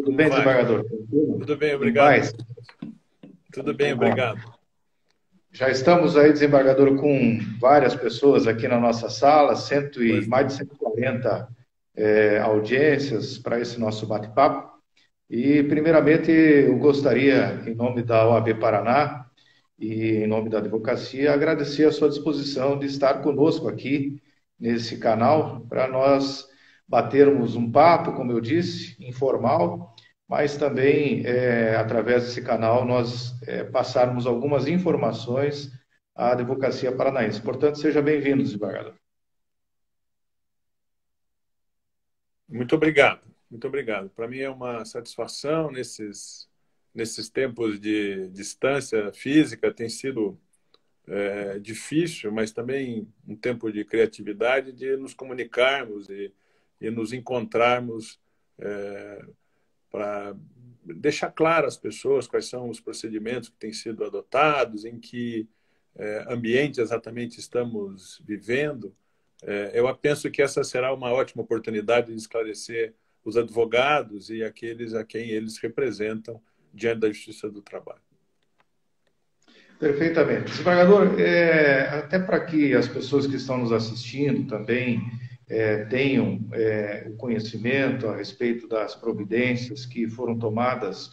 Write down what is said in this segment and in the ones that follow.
Tudo Como bem, vai? desembargador? Tranquilo? Tudo bem, Em obrigado. paz? Tudo bem, Que bom. obrigado. Já estamos aí, desembargador, com várias pessoas aqui na nossa sala, Pois mais não. de 140 audiências para esse nosso bate-papo. E, primeiramente, eu gostaria, em nome da OAB Paraná e em nome da advocacia, agradecer a sua disposição de estar conosco aqui nesse canal para nós batermos um papo, como eu disse, informal, mas também, através desse canal, nós passarmos algumas informações à advocacia paranaense. Portanto, seja bem-vindo, desembargador. Muito obrigado. Muito obrigado. Para mim é uma satisfação nesses tempos de distância física. Tem sido difícil, mas também um tempo de criatividade de nos comunicarmos e nos encontrarmos para deixar claro às pessoas quais são os procedimentos que têm sido adotados, em que ambiente exatamente estamos vivendo. Eu penso que essa será uma ótima oportunidade de esclarecer os advogados e aqueles a quem eles representam diante da Justiça do Trabalho. Perfeitamente. Desembargador, até para que as pessoas que estão nos assistindo também tenham o conhecimento a respeito das providências que foram tomadas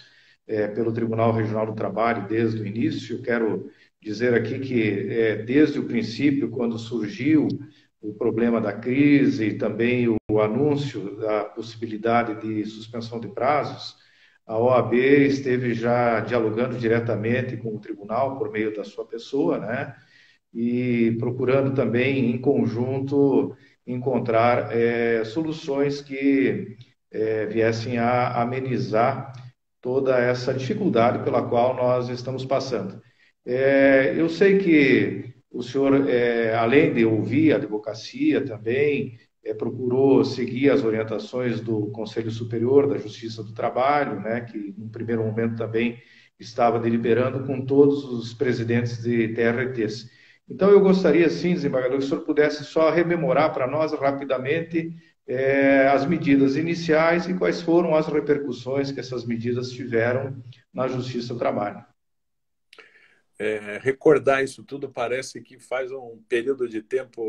pelo Tribunal Regional do Trabalho desde o início, quero dizer aqui que desde o princípio, quando surgiu o problema da crise e também o anúncio da possibilidade de suspensão de prazos, a OAB esteve já dialogando diretamente com o tribunal por meio da sua pessoa, né? E procurando também, em conjunto, encontrar soluções que viessem a amenizar toda essa dificuldade pela qual nós estamos passando. Eu sei que o senhor, além de ouvir a advocacia também, procurou seguir as orientações do Conselho Superior da Justiça do Trabalho, né, que no primeiro momento também estava deliberando com todos os presidentes de TRTs. Então, eu gostaria, sim, desembargador, que o senhor pudesse só rememorar para nós rapidamente as medidas iniciais e quais foram as repercussões que essas medidas tiveram na Justiça do Trabalho. Recordar isso tudo parece que faz um período de tempo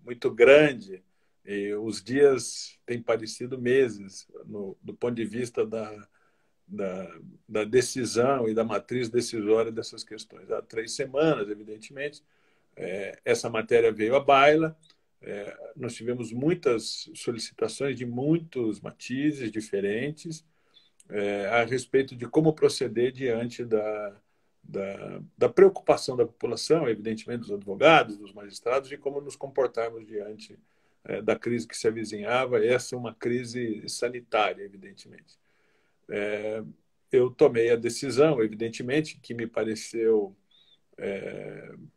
muito grande e os dias têm parecido meses do ponto de vista da decisão e da matriz decisória dessas questões. Há 3 semanas, evidentemente, essa matéria veio à baila, nós tivemos muitas solicitações de muitos matizes diferentes a respeito de como proceder diante da preocupação da população, evidentemente dos advogados, dos magistrados, de como nos comportarmos diante da crise que se avizinhava. Essa é uma crise sanitária, evidentemente. Eu tomei a decisão, evidentemente, que me pareceu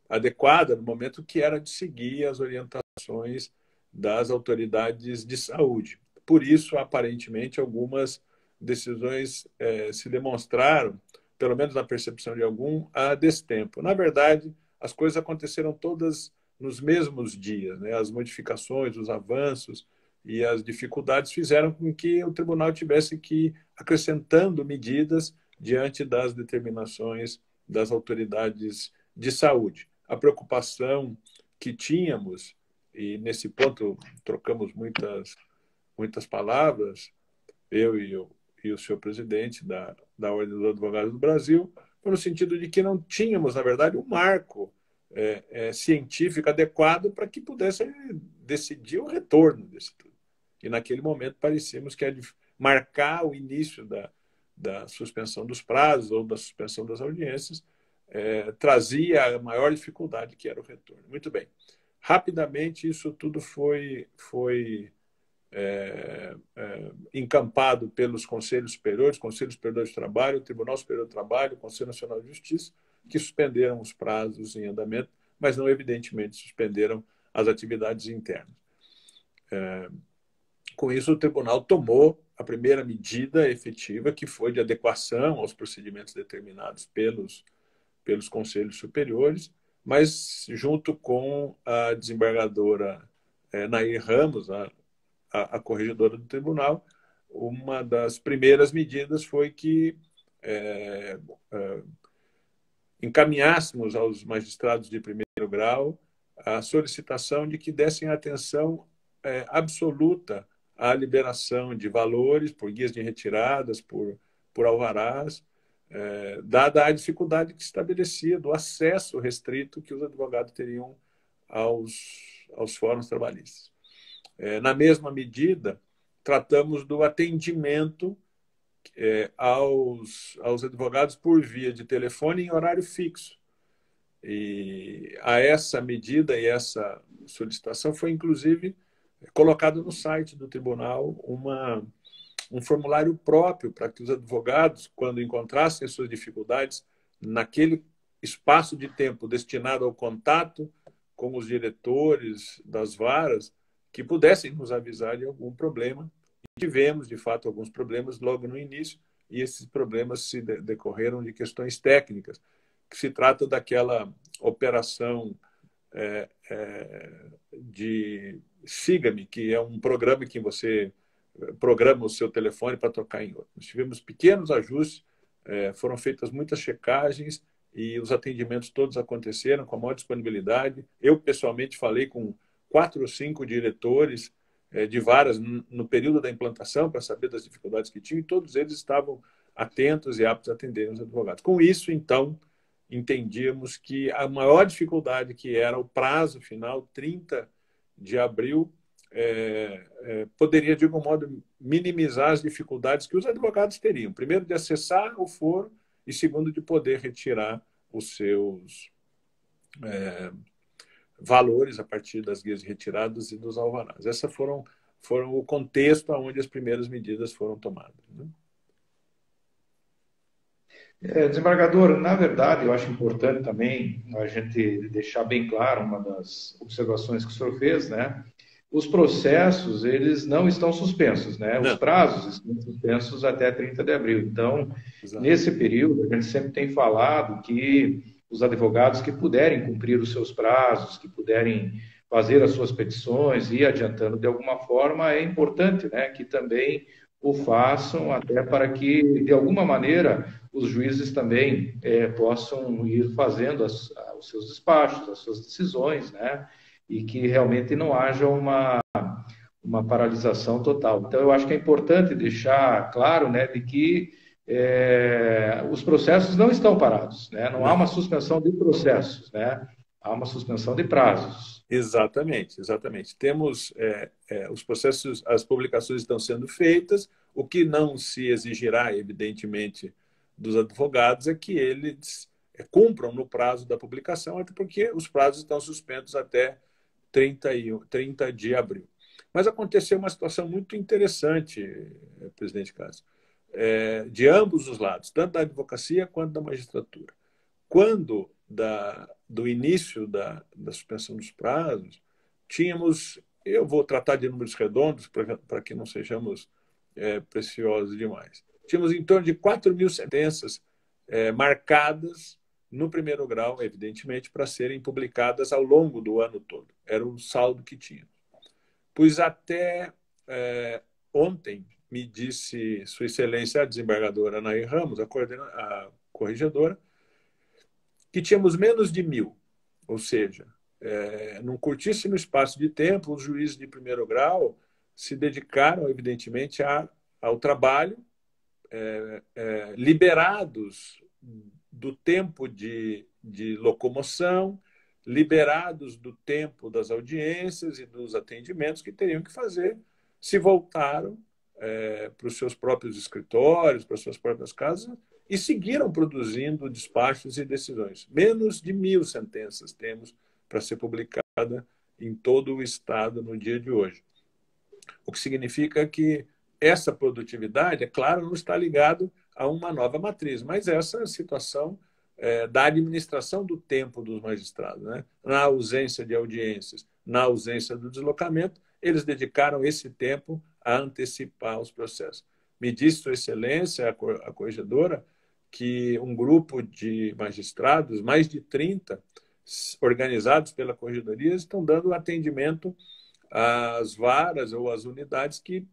adequada no momento que era de seguir as orientações das autoridades de saúde. Por isso, aparentemente, algumas decisões se demonstraram, pelo menos na percepção de algum, a destempo. Na verdade, as coisas aconteceram todas nos mesmos dias, né? As modificações, os avanços e as dificuldades fizeram com que o tribunal tivesse que ir acrescentando medidas diante das determinações das autoridades de saúde. A preocupação que tínhamos, e nesse ponto trocamos muitas palavras, eu e o senhor presidente da Ordem dos Advogados do Brasil, foi no sentido de que não tínhamos, na verdade, um marco científico adequado para que pudesse decidir o retorno desse tudo. E naquele momento parecíamos que marcar o início da suspensão dos prazos ou da suspensão das audiências trazia a maior dificuldade, que era o retorno. Muito bem. Rapidamente, isso tudo foi encampado pelos Conselhos Superiores, Conselho Superior de Trabalho, Tribunal Superior do Trabalho, Conselho Nacional de Justiça, que suspenderam os prazos em andamento, mas não, evidentemente, suspenderam as atividades internas. Com isso, o tribunal tomou a primeira medida efetiva, que foi de adequação aos procedimentos determinados pelos conselhos superiores, mas junto com a desembargadora Nair Ramos, a corregedora do tribunal, uma das primeiras medidas foi que encaminhássemos aos magistrados de primeiro grau a solicitação de que dessem atenção absoluta à liberação de valores por guias de retiradas, por alvarás, dada a dificuldade que se estabelecia do acesso restrito que os advogados teriam aos fóruns trabalhistas. Na mesma medida, tratamos do atendimento aos advogados por via de telefone em horário fixo. E a essa medida e essa solicitação foi, inclusive, colocado no site do tribunal um formulário próprio para que os advogados, quando encontrassem as suas dificuldades naquele espaço de tempo destinado ao contato com os diretores das varas, que pudessem nos avisar de algum problema. Tivemos, de fato, alguns problemas logo no início, e esses problemas se decorreram de questões técnicas, que se trata daquela operação de Siga-me, que é um programa que você programa o seu telefone para tocar em outro. Nós tivemos pequenos ajustes, foram feitas muitas checagens e os atendimentos todos aconteceram com a maior disponibilidade. Eu, pessoalmente, falei com 4 ou 5 diretores de varas no período da implantação para saber das dificuldades que tinham, e todos eles estavam atentos e aptos a atender os advogados. Com isso, então, entendíamos que a maior dificuldade, que era o prazo final, 30 de abril, poderia, de algum modo, minimizar as dificuldades que os advogados teriam. Primeiro, de acessar o foro, e segundo, de poder retirar os seus valores a partir das guias de retiradas e dos alvarás. Esses foram o contexto onde as primeiras medidas foram tomadas, né? Desembargador, na verdade, eu acho importante também a gente deixar bem claro uma das observações que o senhor fez, né? Os processos, eles não estão suspensos, né? Os prazos estão suspensos até 30 de abril. Então, nesse período, a gente sempre tem falado que os advogados que puderem cumprir os seus prazos, que puderem fazer as suas petições e ir adiantando de alguma forma, é importante, né, que também o façam, até para que, de alguma maneira, os juízes também possam ir fazendo os seus despachos, as suas decisões, né, e que realmente não haja uma paralisação total. Então, eu acho que é importante deixar claro, né, de que os processos não estão parados, né? Não há uma suspensão de processos, né? Há uma suspensão de prazos. Exatamente, exatamente. Temos os processos, as publicações estão sendo feitas, o que não se exigirá, evidentemente, dos advogados é que eles cumpram no prazo da publicação, até porque os prazos estão suspensos até 30 de abril. Mas aconteceu uma situação muito interessante, presidente Cássio, de ambos os lados, tanto da advocacia quanto da magistratura. Quando do início da suspensão dos prazos, tínhamos, eu vou tratar de números redondos para que não sejamos preciosos demais, tínhamos em torno de 4.000 sentenças marcadas no primeiro grau, evidentemente, para serem publicadas ao longo do ano todo. Era o saldo que tínhamos. Pois até ontem, me disse Sua Excelência a desembargadora Anaí Ramos, a corregedora, que tínhamos menos de 1.000. Ou seja, num curtíssimo espaço de tempo, os juízes de primeiro grau se dedicaram, evidentemente, ao trabalho, liberados do tempo de locomoção, liberados do tempo das audiências e dos atendimentos que teriam que fazer, se voltaram para os seus próprios escritórios, para as suas próprias casas, e seguiram produzindo despachos e decisões. Menos de 1.000 sentenças temos para ser publicada em todo o Estado no dia de hoje. O que significa que essa produtividade, é claro, não está ligado a uma nova matriz, mas essa situação da administração do tempo dos magistrados, né? Na ausência de audiências, na ausência do deslocamento, eles dedicaram esse tempo a antecipar os processos. Me disse Sua Excelência, a corregedora, que um grupo de magistrados, mais de 30, organizados pela corregedoria, estão dando atendimento às varas ou às unidades que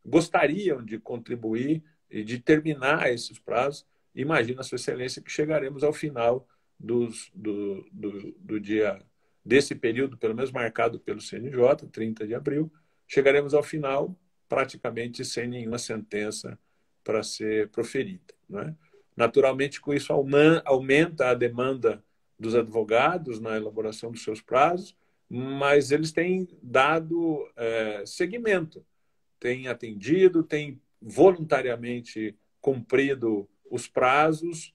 gostariam de contribuir e de terminar esses prazos. Imagina, Sua Excelência, que chegaremos ao final do dia desse período, pelo menos marcado pelo CNJ, 30 de abril, chegaremos ao final praticamente sem nenhuma sentença para ser proferida, não é? Naturalmente, com isso aumenta a demanda dos advogados na elaboração dos seus prazos, mas eles têm dado seguimento, têm atendido, têm voluntariamente cumprido os prazos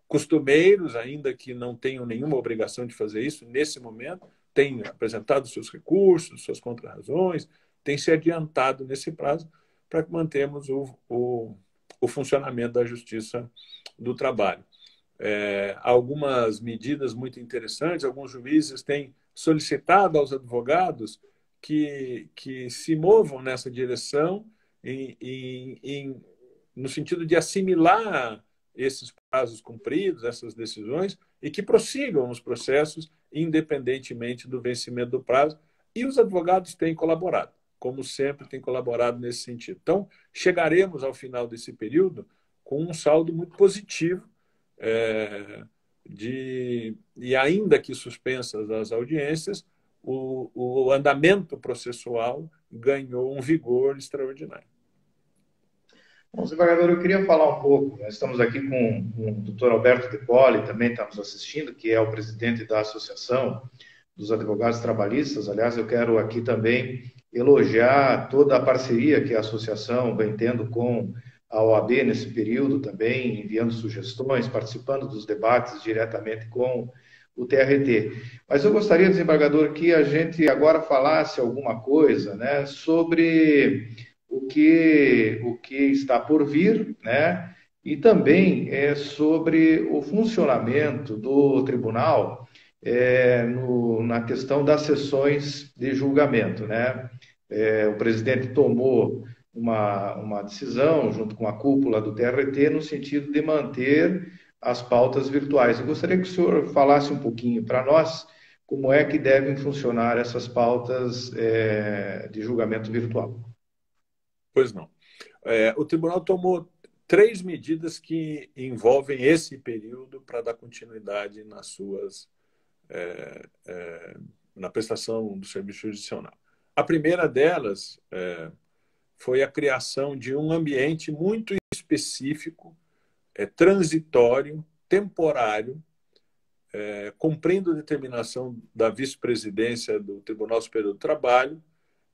costumeiros, ainda que não tenham nenhuma obrigação de fazer isso nesse momento, têm apresentado seus recursos, suas contrarrazões, têm se adiantado nesse prazo para que mantemos o funcionamento da Justiça do Trabalho. Algumas medidas muito interessantes, alguns juízes têm solicitado aos advogados que se movam nessa direção no sentido de assimilar esses prazos cumpridos, essas decisões, e que prossigam os processos independentemente do vencimento do prazo. E os advogados têm colaborado, como sempre têm colaborado nesse sentido. Então, chegaremos ao final desse período com um saldo muito positivo, e ainda que suspensas as audiências, o andamento processual ganhou um vigor extraordinário. Bom, desembargador, eu queria falar um pouco, nós estamos aqui com o doutor Alberto De Poli, também está nos assistindo, que é o presidente da Associação dos Advogados Trabalhistas. Aliás, eu quero aqui também elogiar toda a parceria que a associação vem tendo com a OAB nesse período também, enviando sugestões, participando dos debates diretamente com o TRT. Mas eu gostaria, desembargador, que a gente agora falasse alguma coisa, né, sobre o que está por vir, né, e também sobre o funcionamento do tribunal na questão das sessões de julgamento, né. O presidente tomou uma decisão, junto com a cúpula do TRT, no sentido de manter as pautas virtuais. Eu gostaria que o senhor falasse um pouquinho para nós como é que devem funcionar essas pautas de julgamento virtual. Pois não. O tribunal tomou 3 medidas que envolvem esse período para dar continuidade na prestação do serviço jurisdicional. A primeira delas foi a criação de um ambiente muito específico, transitório, temporário, cumprindo a determinação da vice-presidência do Tribunal Superior do Trabalho,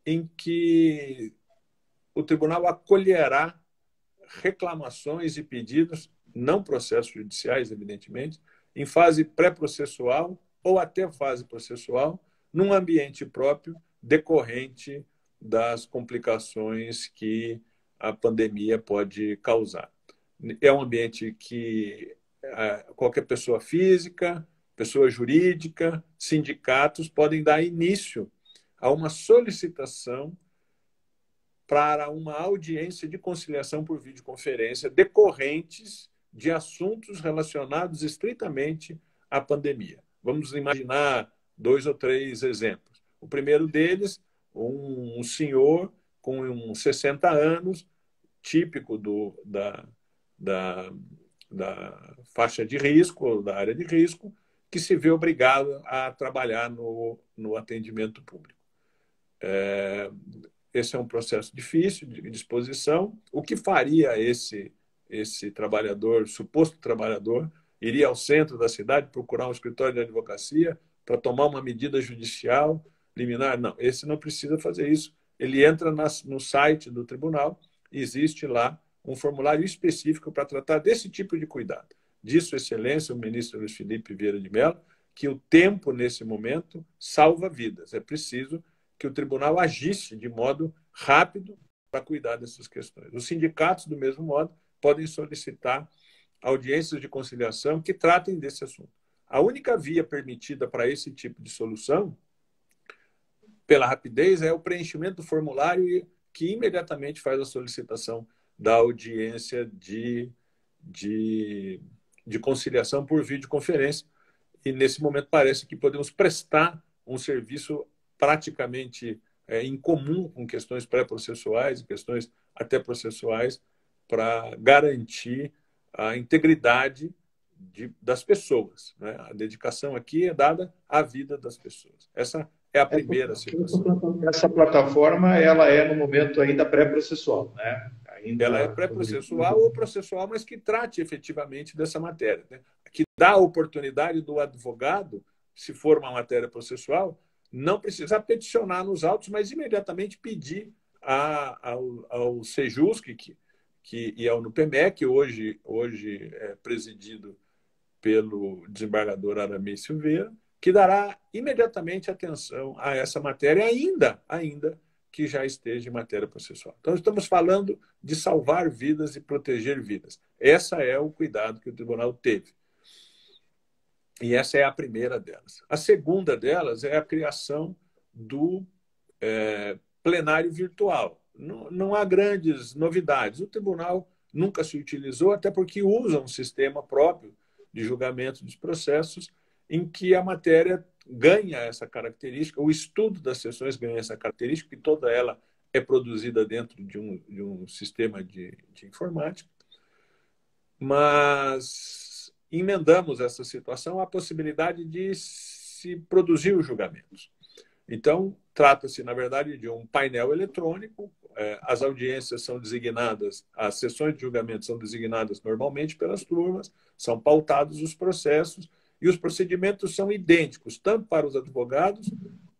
em que o tribunal acolherá reclamações e pedidos, não processos judiciais, evidentemente, em fase pré-processual ou até fase processual, num ambiente próprio decorrente das complicações que a pandemia pode causar. É um ambiente que qualquer pessoa física, pessoa jurídica, sindicatos podem dar início a uma solicitação para uma audiência de conciliação por videoconferência decorrentes de assuntos relacionados estritamente à pandemia. Vamos imaginar 2 ou 3 exemplos. O primeiro deles, um senhor com uns 60 anos, típico da faixa de risco, da área de risco, que se vê obrigado a trabalhar no atendimento público. Esse é um processo difícil de disposição. O que faria esse trabalhador, suposto trabalhador, iria ao centro da cidade procurar um escritório de advocacia para tomar uma medida judicial, liminar? Não, esse não precisa fazer isso. Ele entra no site do tribunal e existe lá um formulário específico para tratar desse tipo de cuidado. Diz Sua Excelência, o ministro Luiz Felipe Vieira de Mello, que o tempo, nesse momento, salva vidas. É preciso que o tribunal agisse de modo rápido para cuidar dessas questões. Os sindicatos, do mesmo modo, podem solicitar audiências de conciliação que tratem desse assunto. A única via permitida para esse tipo de solução, pela rapidez, é o preenchimento do formulário que imediatamente faz a solicitação da audiência de conciliação por videoconferência. E, nesse momento, parece que podemos prestar um serviço praticamente em comum com questões pré-processuais e questões até processuais para garantir a integridade das pessoas, né? A dedicação aqui é dada à vida das pessoas. Essa é a primeira situação. Essa plataforma, ela é no momento ainda pré-processual, né? Ela é Ainda pré-processual ou processual, mas que trate efetivamente dessa matéria, né? Que dá a oportunidade do advogado, se for uma matéria processual, não precisar peticionar nos autos, mas imediatamente pedir ao Sejusc e ao NUPEMEC, hoje é presidido pelo desembargador Aramês Silveira, que dará imediatamente atenção a essa matéria, ainda que já esteja em matéria processual. Então, estamos falando de salvar vidas e proteger vidas. Esse é o cuidado que o tribunal teve. E essa é a primeira delas. A segunda delas é a criação do plenário virtual. Não há grandes novidades. O tribunal nunca se utilizou, até porque usa um sistema próprio de julgamento dos processos, em que a matéria ganha essa característica, o estudo das sessões ganha essa característica, que toda ela é produzida dentro de um sistema de informática. Mas emendamos essa situação à possibilidade de se produzir os julgamentos. Então, trata-se, na verdade, de um painel eletrônico. As audiências são designadas, as sessões de julgamento são designadas normalmente pelas turmas, são pautados os processos e os procedimentos são idênticos, tanto para os advogados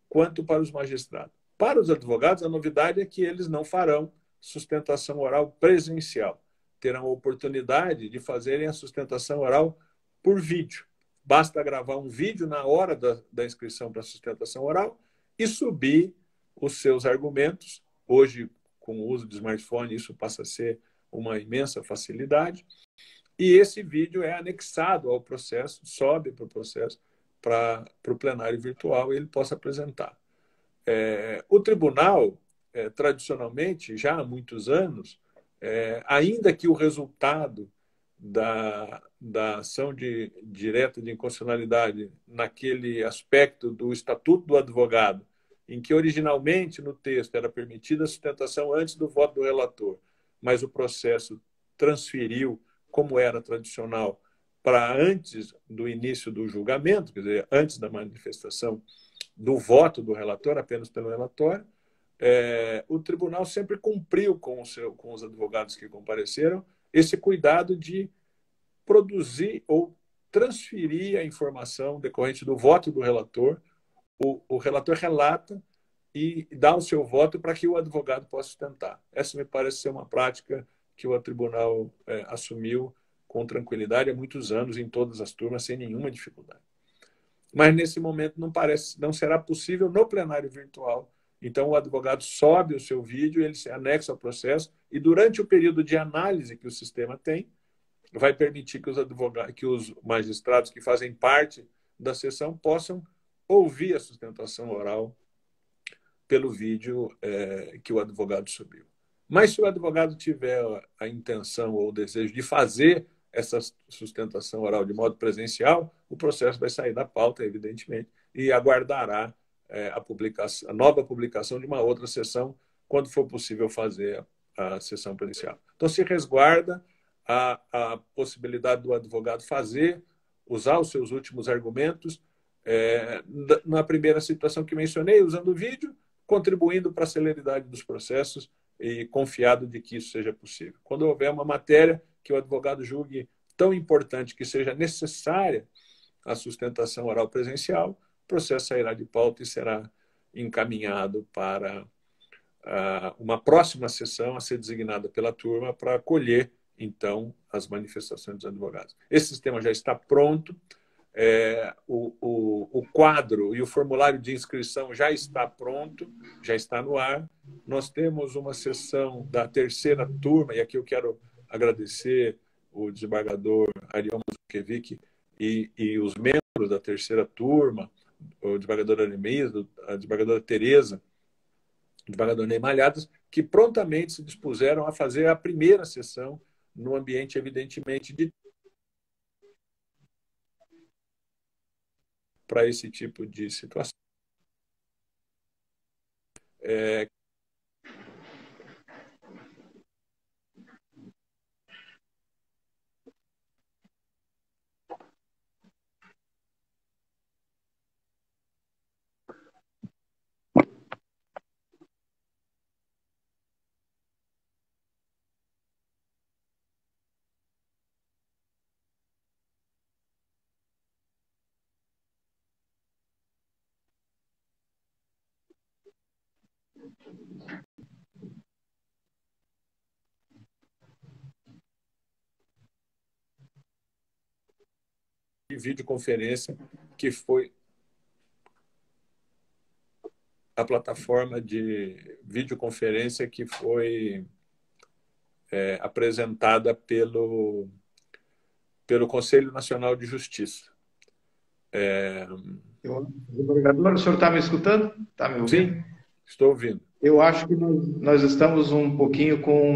quanto para os magistrados. Para os advogados, a novidade é que eles não farão sustentação oral presencial. Terão a oportunidade de fazerem a sustentação oral por vídeo. Basta gravar um vídeo na hora da inscrição para a sustentação oral e subir os seus argumentos. Hoje, com o uso de smartphone, isso passa a ser uma imensa facilidade. E esse vídeo é anexado ao processo, sobe para o processo, para o plenário virtual, e ele possa apresentar. O tribunal, tradicionalmente, já há muitos anos, ainda que o resultado da ação direta de inconstitucionalidade naquele aspecto do Estatuto do Advogado, em que originalmente no texto era permitida a sustentação antes do voto do relator, mas o processo transferiu, como era tradicional, para antes do início do julgamento, quer dizer, antes da manifestação do voto do relator, apenas pelo relatório. O tribunal sempre cumpriu com os advogados que compareceram esse cuidado de produzir ou transferir a informação decorrente do voto do relator. O relator relata e dá o seu voto para que o advogado possa sustentar. Essa me parece ser uma prática que o tribunal assumiu com tranquilidade há muitos anos, em todas as turmas, sem nenhuma dificuldade. Mas, nesse momento, não será possível no plenário virtual. Então, o advogado sobe o seu vídeo, ele se anexa ao processo e, durante o período de análise que o sistema tem, vai permitir que os magistrados que fazem parte da sessão possam ouvir a sustentação oral pelo vídeo que o advogado subiu. Mas, se o advogado tiver a intenção ou o desejo de fazer essa sustentação oral de modo presencial, o processo vai sair da pauta, evidentemente, e aguardará a nova publicação de uma outra sessão, quando for possível fazer a sessão presencial. Então, se resguarda a possibilidade do advogado usar os seus últimos argumentos, na primeira situação que mencionei, usando o vídeo, contribuindo para a celeridade dos processos e confiado de que isso seja possível. Quando houver uma matéria que o advogado julgue tão importante que seja necessária a sustentação oral presencial, o processo sairá de pauta e será encaminhado para uma próxima sessão a ser designada pela turma para acolher, então, as manifestações dos advogados. Esse sistema já está pronto, o quadro e o formulário de inscrição já está pronto, já está no ar. Nós temos uma sessão da terceira turma, e aqui eu quero agradecer o desembargador Ariel Mazurkiewicz e os membros da terceira turma, o desembargador Aremis, a desembargadora Tereza, o desembargador Ney Malhadas, que prontamente se dispuseram a fazer a primeira sessão no ambiente, evidentemente, para esse tipo de situação. de videoconferência, que foi a plataforma de videoconferência que foi apresentada pelo Conselho Nacional de Justiça. Desembargador, o senhor está me escutando? Está me ouvindo? Sim, estou ouvindo. Eu acho que nós estamos um pouquinho com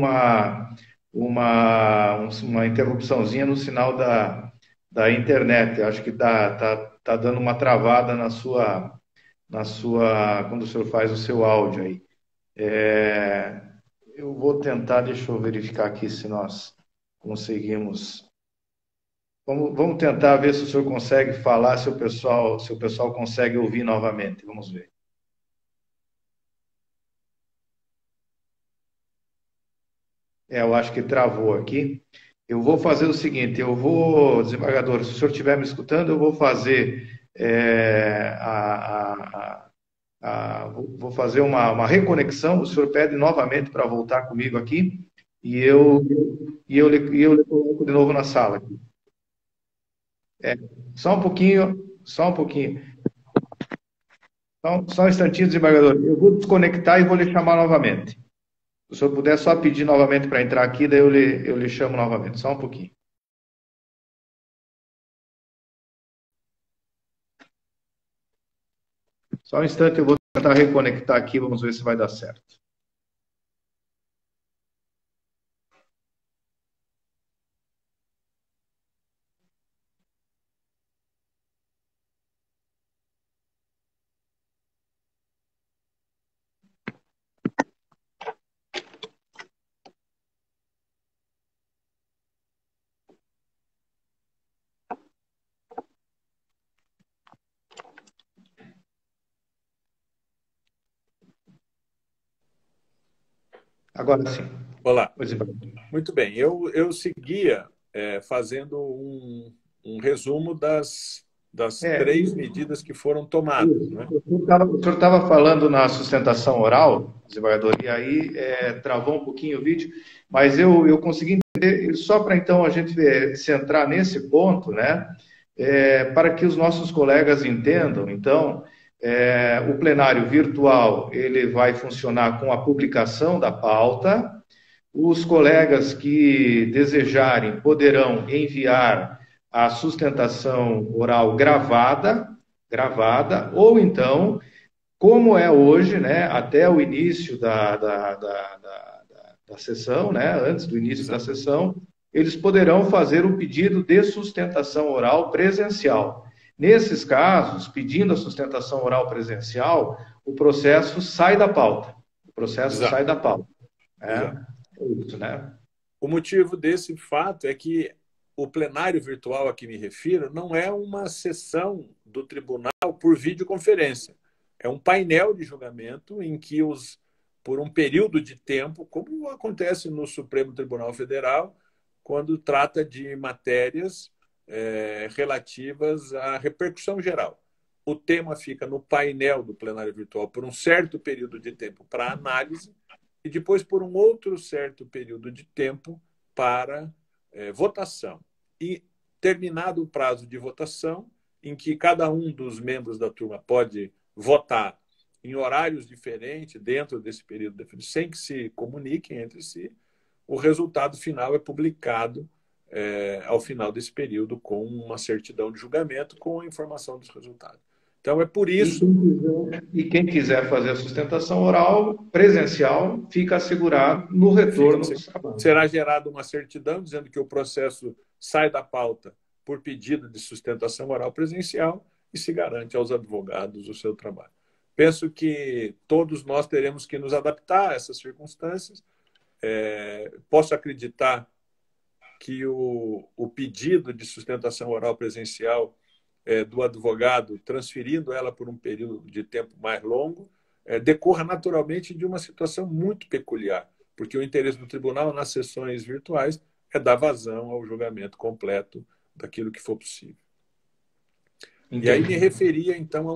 uma interrupçãozinha no sinal da internet. Eu acho que tá dando uma travada quando o senhor faz o seu áudio aí. Eu vou tentar, deixa eu verificar aqui se nós conseguimos. Vamos tentar ver se o senhor consegue falar, se o pessoal consegue ouvir novamente. Vamos ver. Eu acho que travou aqui. Eu vou fazer o seguinte, desembargador, se o senhor estiver me escutando, eu vou fazer vou fazer uma reconexão. O senhor pede novamente para voltar comigo aqui e eu lhe coloco de novo na sala. Só um pouquinho, só um pouquinho. Só um instantinho, desembargador. Eu vou desconectar e vou lhe chamar novamente. Se o senhor puder só pedir novamente para entrar aqui, daí eu lhe chamo novamente. Só um pouquinho. Só um instante, eu vou tentar reconectar aqui, vamos ver se vai dar certo. Agora sim. Olá. Muito bem. Eu seguia fazendo um resumo das 3 medidas que foram tomadas. Né? O senhor estava falando na sustentação oral, desembargador, e aí travou um pouquinho o vídeo, mas eu consegui entender, só para então a gente centrar nesse ponto, né, para que os nossos colegas entendam. Então, o plenário virtual ele vai funcionar com a publicação da pauta. Os colegas que desejarem poderão enviar a sustentação oral gravada, ou então, como é hoje, né, até o início da sessão, né, antes do início da sessão, eles poderão fazer o pedido de sustentação oral presencial. Nesses casos, pedindo a sustentação oral presencial, o processo sai da pauta. Sai da pauta. Isso, né? O motivo desse fato é que o plenário virtual a que me refiro não é uma sessão do tribunal por videoconferência. É um painel de julgamento em que por um período de tempo, como acontece no Supremo Tribunal Federal, quando trata de matérias relativas à repercussão geral. O tema fica no painel do plenário virtual por um certo período de tempo para análise e depois por um outro certo período de tempo para votação. E, terminado o prazo de votação, em que cada um dos membros da turma pode votar em horários diferentes dentro desse período definido, sem que se comuniquem entre si, o resultado final é publicado ao final desse período com uma certidão de julgamento com a informação dos resultados. Então, é por isso... E quem quiser fazer a sustentação oral presencial, fica assegurado no retorno do trabalho. Será gerada uma certidão dizendo que o processo sai da pauta por pedido de sustentação oral presencial e se garante aos advogados o seu trabalho. Penso que todos nós teremos que nos adaptar a essas circunstâncias. Posso acreditar que o pedido de sustentação oral presencial do advogado, transferindo ela por um período de tempo mais longo, decorra naturalmente de uma situação muito peculiar, porque o interesse do tribunal nas sessões virtuais é dar vazão ao julgamento completo daquilo que for possível. Entendi. E aí me referia, então, a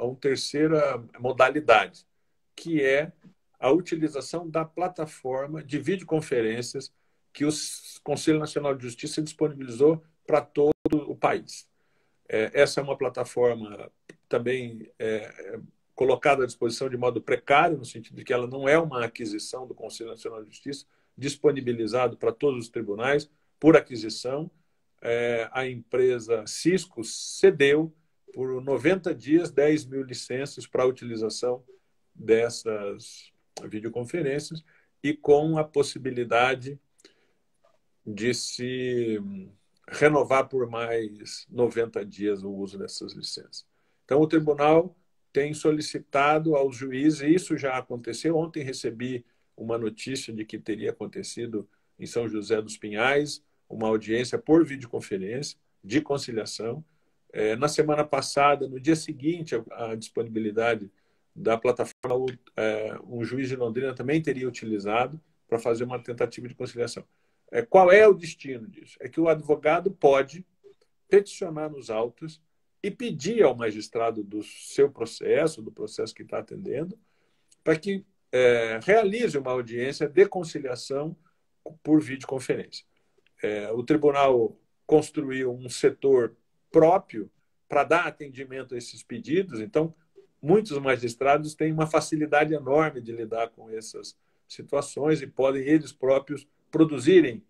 uma terceira modalidade, que é a utilização da plataforma de videoconferências que o Conselho Nacional de Justiça disponibilizou para todo o país. Essa é uma plataforma também colocada à disposição de modo precário, no sentido de que ela não é uma aquisição do Conselho Nacional de Justiça, disponibilizado para todos os tribunais por aquisição. A empresa Cisco cedeu por 90 dias 10 mil licenças para a utilização dessas videoconferências e com a possibilidade de se renovar por mais 90 dias o uso dessas licenças. Então, o tribunal tem solicitado aos juízes, e isso já aconteceu. Ontem recebi uma notícia de que teria acontecido em São José dos Pinhais uma audiência por videoconferência de conciliação. Na semana passada, no dia seguinte à disponibilidade da plataforma, um juiz de Londrina também teria utilizado para fazer uma tentativa de conciliação. Qual é o destino disso? É que o advogado pode peticionar nos autos e pedir ao magistrado do seu processo, do processo que está atendendo, para que realize uma audiência de conciliação por videoconferência. O tribunal construiu um setor próprio para dar atendimento a esses pedidos, então muitos magistrados têm uma facilidade enorme de lidar com essas situações e podem eles próprios produzirem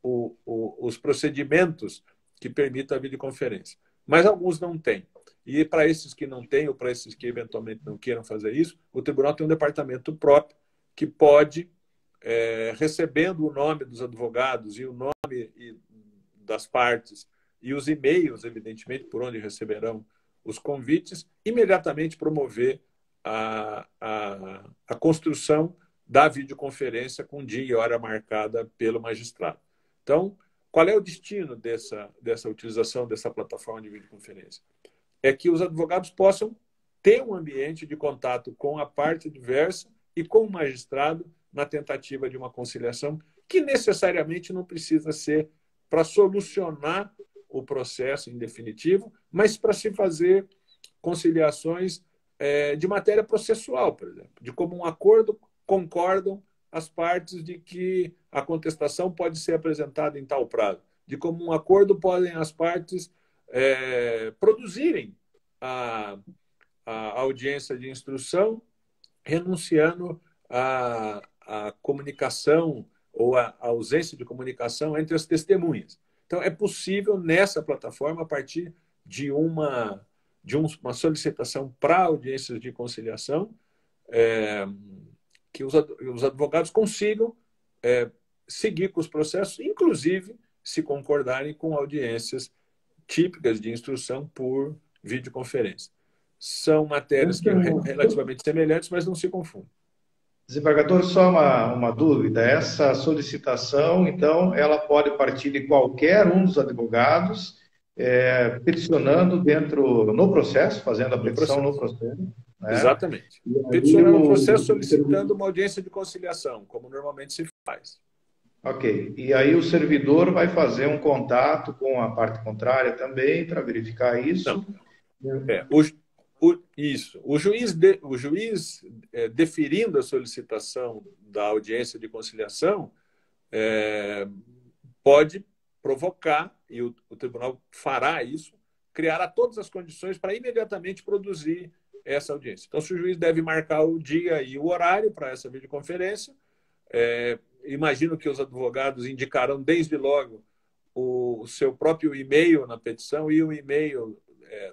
os procedimentos que permitam a videoconferência. Mas alguns não têm. E para esses que não têm, ou para esses que eventualmente não queiram fazer isso, o tribunal tem um departamento próprio que pode, recebendo o nome dos advogados e o nome das partes e os e-mails, evidentemente, por onde receberão os convites, imediatamente promover a construção da videoconferência com dia e hora marcada pelo magistrado. Então, qual é o destino dessa utilização dessa plataforma de videoconferência? É que os advogados possam ter um ambiente de contato com a parte adversa e com o magistrado na tentativa de uma conciliação que necessariamente não precisa ser para solucionar o processo em definitivo, mas para se fazer conciliações de matéria processual, por exemplo, de comum acordo concordam as partes de que a contestação pode ser apresentada em tal prazo. De comum acordo podem as partes produzirem a audiência de instrução, renunciando à comunicação ou à ausência de comunicação entre as testemunhas. Então, é possível, nessa plataforma, a partir de uma solicitação para audiências de conciliação, que os advogados consigam seguir com os processos, inclusive se concordarem com audiências típicas de instrução por videoconferência. São matérias que relativamente semelhantes, mas não se confundem. Desembargador, só uma dúvida. Essa solicitação, então, ela pode partir de qualquer um dos advogados, peticionando no processo, fazendo a petição no processo. Né? Exatamente. Peticionando no processo, solicitando uma audiência de conciliação, como normalmente se faz. Ok. E aí o servidor vai fazer um contato com a parte contrária também para verificar isso? Isso. O juiz deferindo a solicitação da audiência de conciliação, pode provocar, e o tribunal fará isso, criará todas as condições para imediatamente produzir essa audiência. Então, se o juiz deve marcar o dia e o horário para essa videoconferência, imagino que os advogados indicarão desde logo o seu próprio e-mail na petição e o e-mail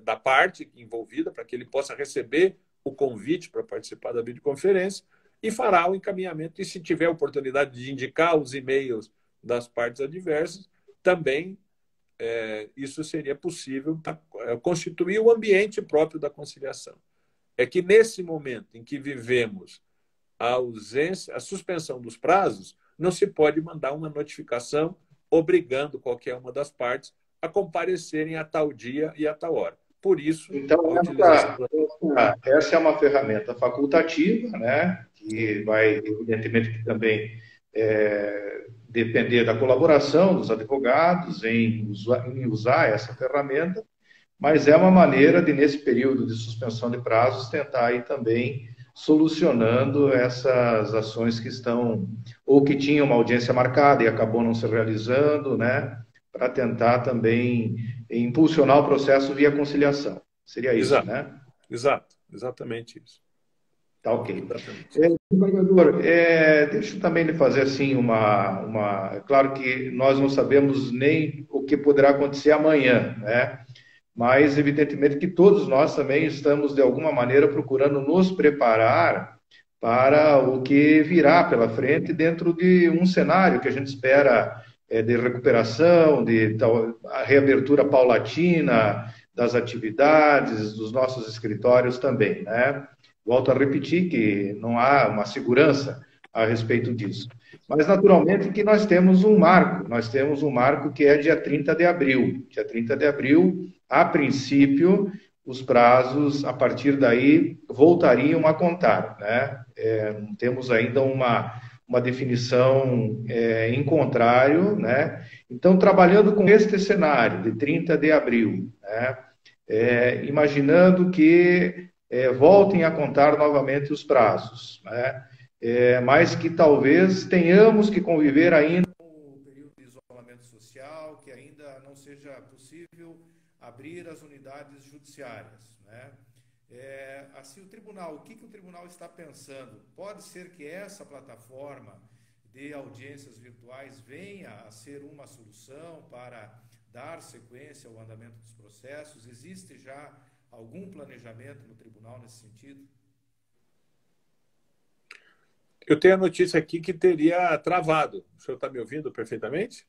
da parte envolvida, para que ele possa receber o convite para participar da videoconferência, e fará o encaminhamento. E se tiver oportunidade de indicar os e-mails das partes adversas, também isso seria possível para constituir o ambiente próprio da conciliação. é que nesse momento em que vivemos a suspensão dos prazos, não se pode mandar uma notificação obrigando qualquer uma das partes a comparecerem a tal dia e a tal hora. Por isso, Então, a utilização essa é uma ferramenta facultativa, né? Que vai, evidentemente, que também depender da colaboração dos advogados em usar essa ferramenta, mas é uma maneira de, nesse período de suspensão de prazos, tentar aí também solucionando essas ações que estão, ou que tinham uma audiência marcada e acabou não se realizando, né? Para tentar também impulsionar o processo via conciliação. Seria isso, exato, né? exato, exatamente isso. Tá ok. Exatamente isso. Desembargador, deixa eu também lhe fazer assim uma. É claro que nós não sabemos nem o que poderá acontecer amanhã, né? Mas, evidentemente, que todos nós também estamos, de alguma maneira, procurando nos preparar para o que virá pela frente dentro de um cenário que a gente espera de recuperação, de a reabertura paulatina das atividades, dos nossos escritórios também, né? Volto a repetir que não há uma segurança a respeito disso. Mas, naturalmente, que nós temos um marco que é dia 30 de abril. Dia 30 de abril, a princípio, os prazos, a partir daí, voltariam a contar, né? Não temos ainda uma definição em contrário, né? Então, trabalhando com este cenário de 30 de abril, né? Imaginando que voltem a contar novamente os prazos, né? Mas que talvez tenhamos que conviver ainda com o período de isolamento social, que ainda não seja possível abrir as unidades judiciárias, né? Assim, o que o tribunal está pensando? Pode ser que essa plataforma de audiências virtuais venha a ser uma solução para dar sequência ao andamento dos processos? Existe já algum planejamento no tribunal nesse sentido? Eu tenho a notícia aqui que teria travado. O senhor está me ouvindo perfeitamente?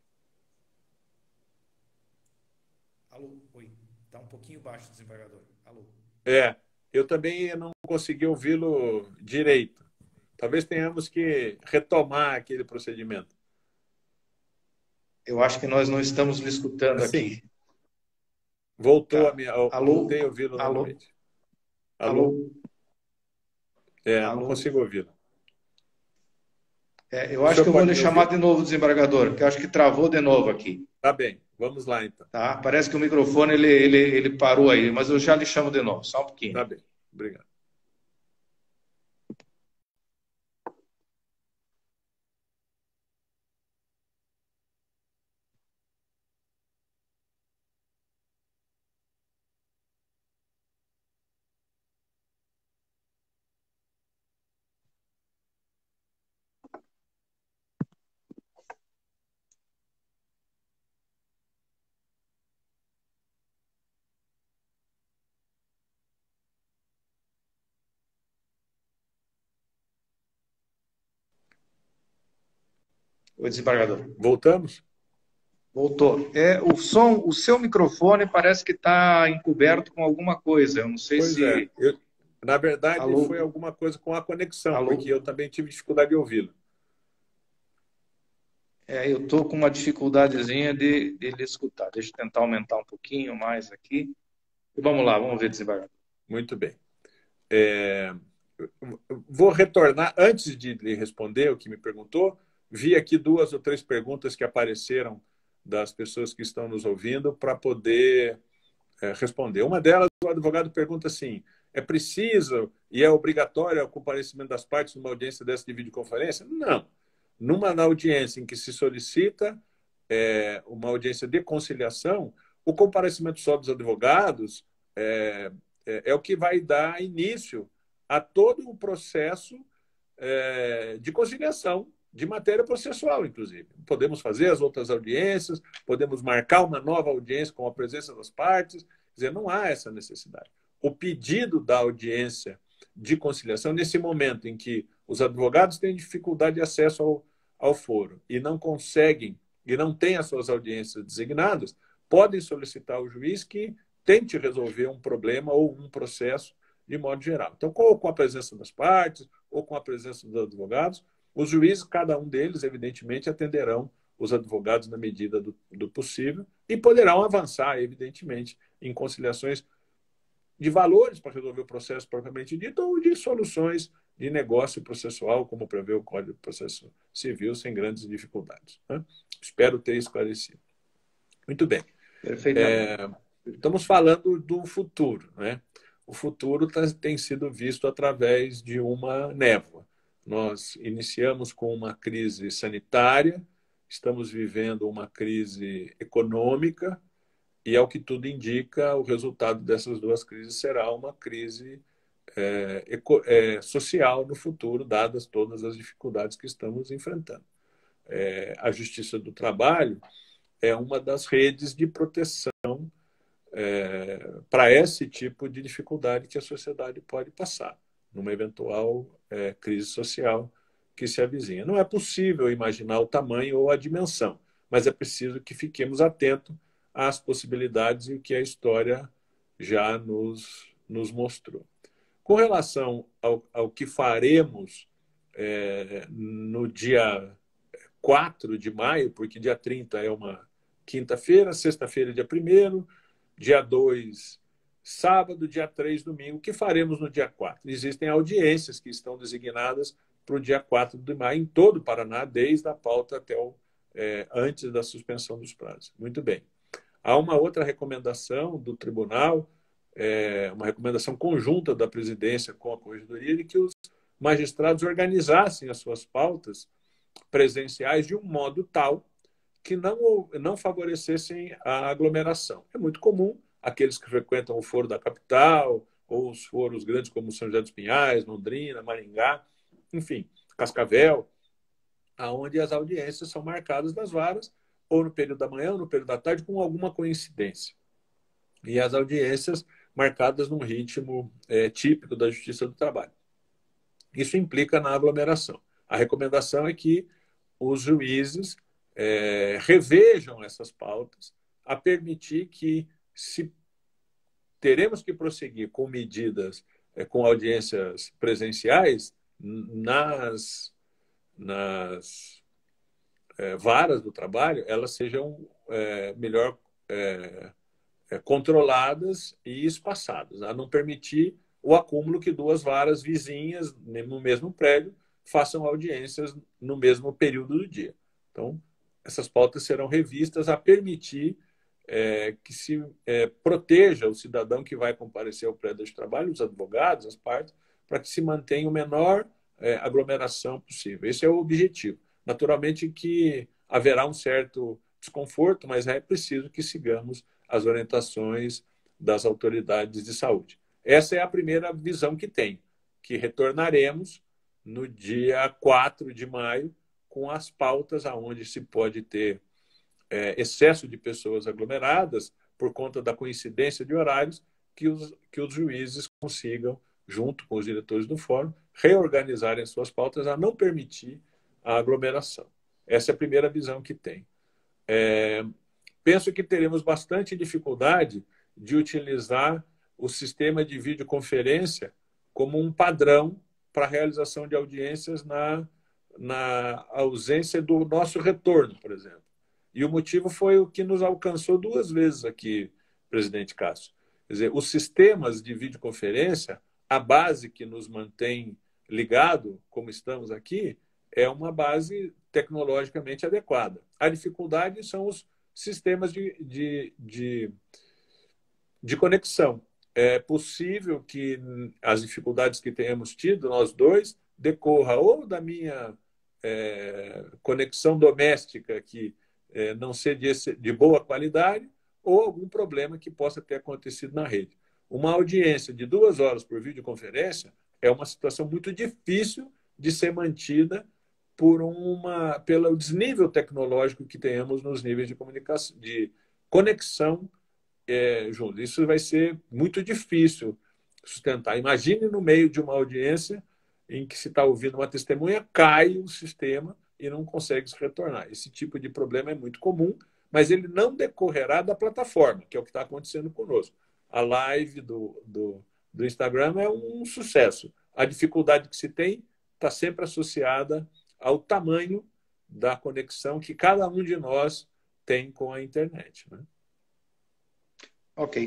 Alô? Oi. Está um pouquinho baixo, desembargador. Alô? Eu também não consegui ouvi-lo direito. Talvez tenhamos que retomar aquele procedimento. Eu acho que nós não estamos lhe escutando Assim, aqui. voltou Tá. a minha. Alô? Voltei a ouvi-lo Alô? novamente. Alô? Alô? Não Alô? consigo ouvi-lo. Eu O acho senhor que eu vou pode lhe me chamar ouvir? de novo, desembargador, que eu acho que travou de novo aqui. Tá bem, vamos lá então. Tá? Parece que o microfone ele parou aí, mas eu já lhe chamo de novo, só um Tá pouquinho. bem, obrigado. Oi, desembargador. Voltamos? Voltou. O seu microfone parece que está encoberto com alguma coisa. Eu não sei Pois é. se. Na verdade, foi Alô? alguma coisa com a conexão, porque Alô? eu também tive dificuldade de ouvi-lo. Eu estou com uma dificuldadezinha de lhe escutar. Deixa eu tentar aumentar um pouquinho mais aqui. E vamos lá, vamos ver, desembargador. Muito bem. Vou retornar, antes de lhe responder o que me perguntou, vi aqui 2 ou 3 perguntas que apareceram das pessoas que estão nos ouvindo para poder responder. Uma delas, o advogado pergunta assim: é preciso e é obrigatório o comparecimento das partes numa audiência dessa de videoconferência? Não. Numa audiência em que se solicita uma audiência de conciliação, o comparecimento só dos advogados é o que vai dar início a todo o processo de conciliação de matéria processual, inclusive. Podemos fazer as outras audiências, podemos marcar uma nova audiência com a presença das partes, quer dizer, não há essa necessidade. O pedido da audiência de conciliação, nesse momento em que os advogados têm dificuldade de acesso ao foro e não conseguem, e não têm as suas audiências designadas, podem solicitar ao juiz que tente resolver um problema ou um processo de modo geral. Então, ou com a presença das partes, ou com a presença dos advogados, os juízes, cada um deles, evidentemente, atenderão os advogados na medida do possível e poderão avançar, evidentemente, em conciliações de valores para resolver o processo propriamente dito ou de soluções de negócio processual, como prevê o Código de Processo Civil, sem grandes dificuldades, né? Espero ter esclarecido. Muito bem. Perfeitamente. Estamos falando do futuro, né? O futuro tem sido visto através de uma névoa. Nós iniciamos com uma crise sanitária, estamos vivendo uma crise econômica, e, ao que tudo indica, o resultado dessas duas crises será uma crise social no futuro, dadas todas as dificuldades que estamos enfrentando. A Justiça do Trabalho é uma das redes de proteção para esse tipo de dificuldade que a sociedade pode passar numa eventual crise social que se avizinha. Não é possível imaginar o tamanho ou a dimensão, mas é preciso que fiquemos atentos às possibilidades e o que a história já nos mostrou. Com relação ao que faremos no dia 4 de maio, porque dia 30 é uma quinta-feira, sexta-feira é dia 1º, dia 2, sábado, dia 3, domingo. O que faremos no dia 4? Existem audiências que estão designadas para o dia 4 de maio em todo o Paraná, desde a pauta até antes da suspensão dos prazos. Muito bem. Há uma outra recomendação do tribunal, uma recomendação conjunta da presidência com a corregedoria, de que os magistrados organizassem as suas pautas presenciais de um modo tal que não favorecessem a aglomeração. É muito comum aqueles que frequentam o foro da capital ou os foros grandes como São José dos Pinhais, Londrina, Maringá, enfim, Cascavel, aonde as audiências são marcadas nas varas ou no período da manhã ou no período da tarde, com alguma coincidência. E as audiências marcadas num ritmo típico da Justiça do Trabalho. Isso implica na aglomeração. A recomendação é que os juízes revejam essas pautas a permitir que, se teremos que prosseguir com medidas, com audiências presenciais, nas varas do trabalho, elas sejam melhor controladas e espaçadas, a não permitir o acúmulo que duas varas vizinhas no mesmo prédio façam audiências no mesmo período do dia. Então, essas pautas serão revistas a permitir que se proteja o cidadão que vai comparecer ao prédio de trabalho, os advogados, as partes, para que se mantenha o menor aglomeração possível. Esse é o objetivo. Naturalmente que haverá um certo desconforto, mas é preciso que sigamos as orientações das autoridades de saúde. Essa é a primeira visão que tem, que retornaremos no dia 4 de maio com as pautas aonde se pode ter excesso de pessoas aglomeradas por conta da coincidência de horários, que os juízes consigam, junto com os diretores do fórum, reorganizarem as suas pautas a não permitir a aglomeração. Essa é a primeira visão que tem. Penso que teremos bastante dificuldade de utilizar o sistema de videoconferência como um padrão para a realização de audiências na ausência do nosso retorno, por exemplo. E o motivo foi o que nos alcançou 2 vezes aqui, presidente Cássio. Quer dizer, os sistemas de videoconferência, a base que nos mantém ligado, como estamos aqui, é uma base tecnologicamente adequada. A dificuldade são os sistemas de conexão. É possível que as dificuldades que tenhamos tido, nós dois, decorra ou da minha conexão doméstica, que não ser de boa qualidade, ou algum problema que possa ter acontecido na rede. Uma audiência de 2 horas por videoconferência é uma situação muito difícil de ser mantida pelo desnível tecnológico que tenhamos nos níveis de comunicação, de conexão juntos. Isso vai ser muito difícil sustentar. Imagine no meio de uma audiência em que se está ouvindo uma testemunha, cai o sistema e não consegue se retornar. Esse tipo de problema é muito comum, mas ele não decorrerá da plataforma, que é o que está acontecendo conosco. A live do Instagram é um sucesso. A dificuldade que se tem está sempre associada ao tamanho da conexão que cada um de nós tem com a internet, né? Ok.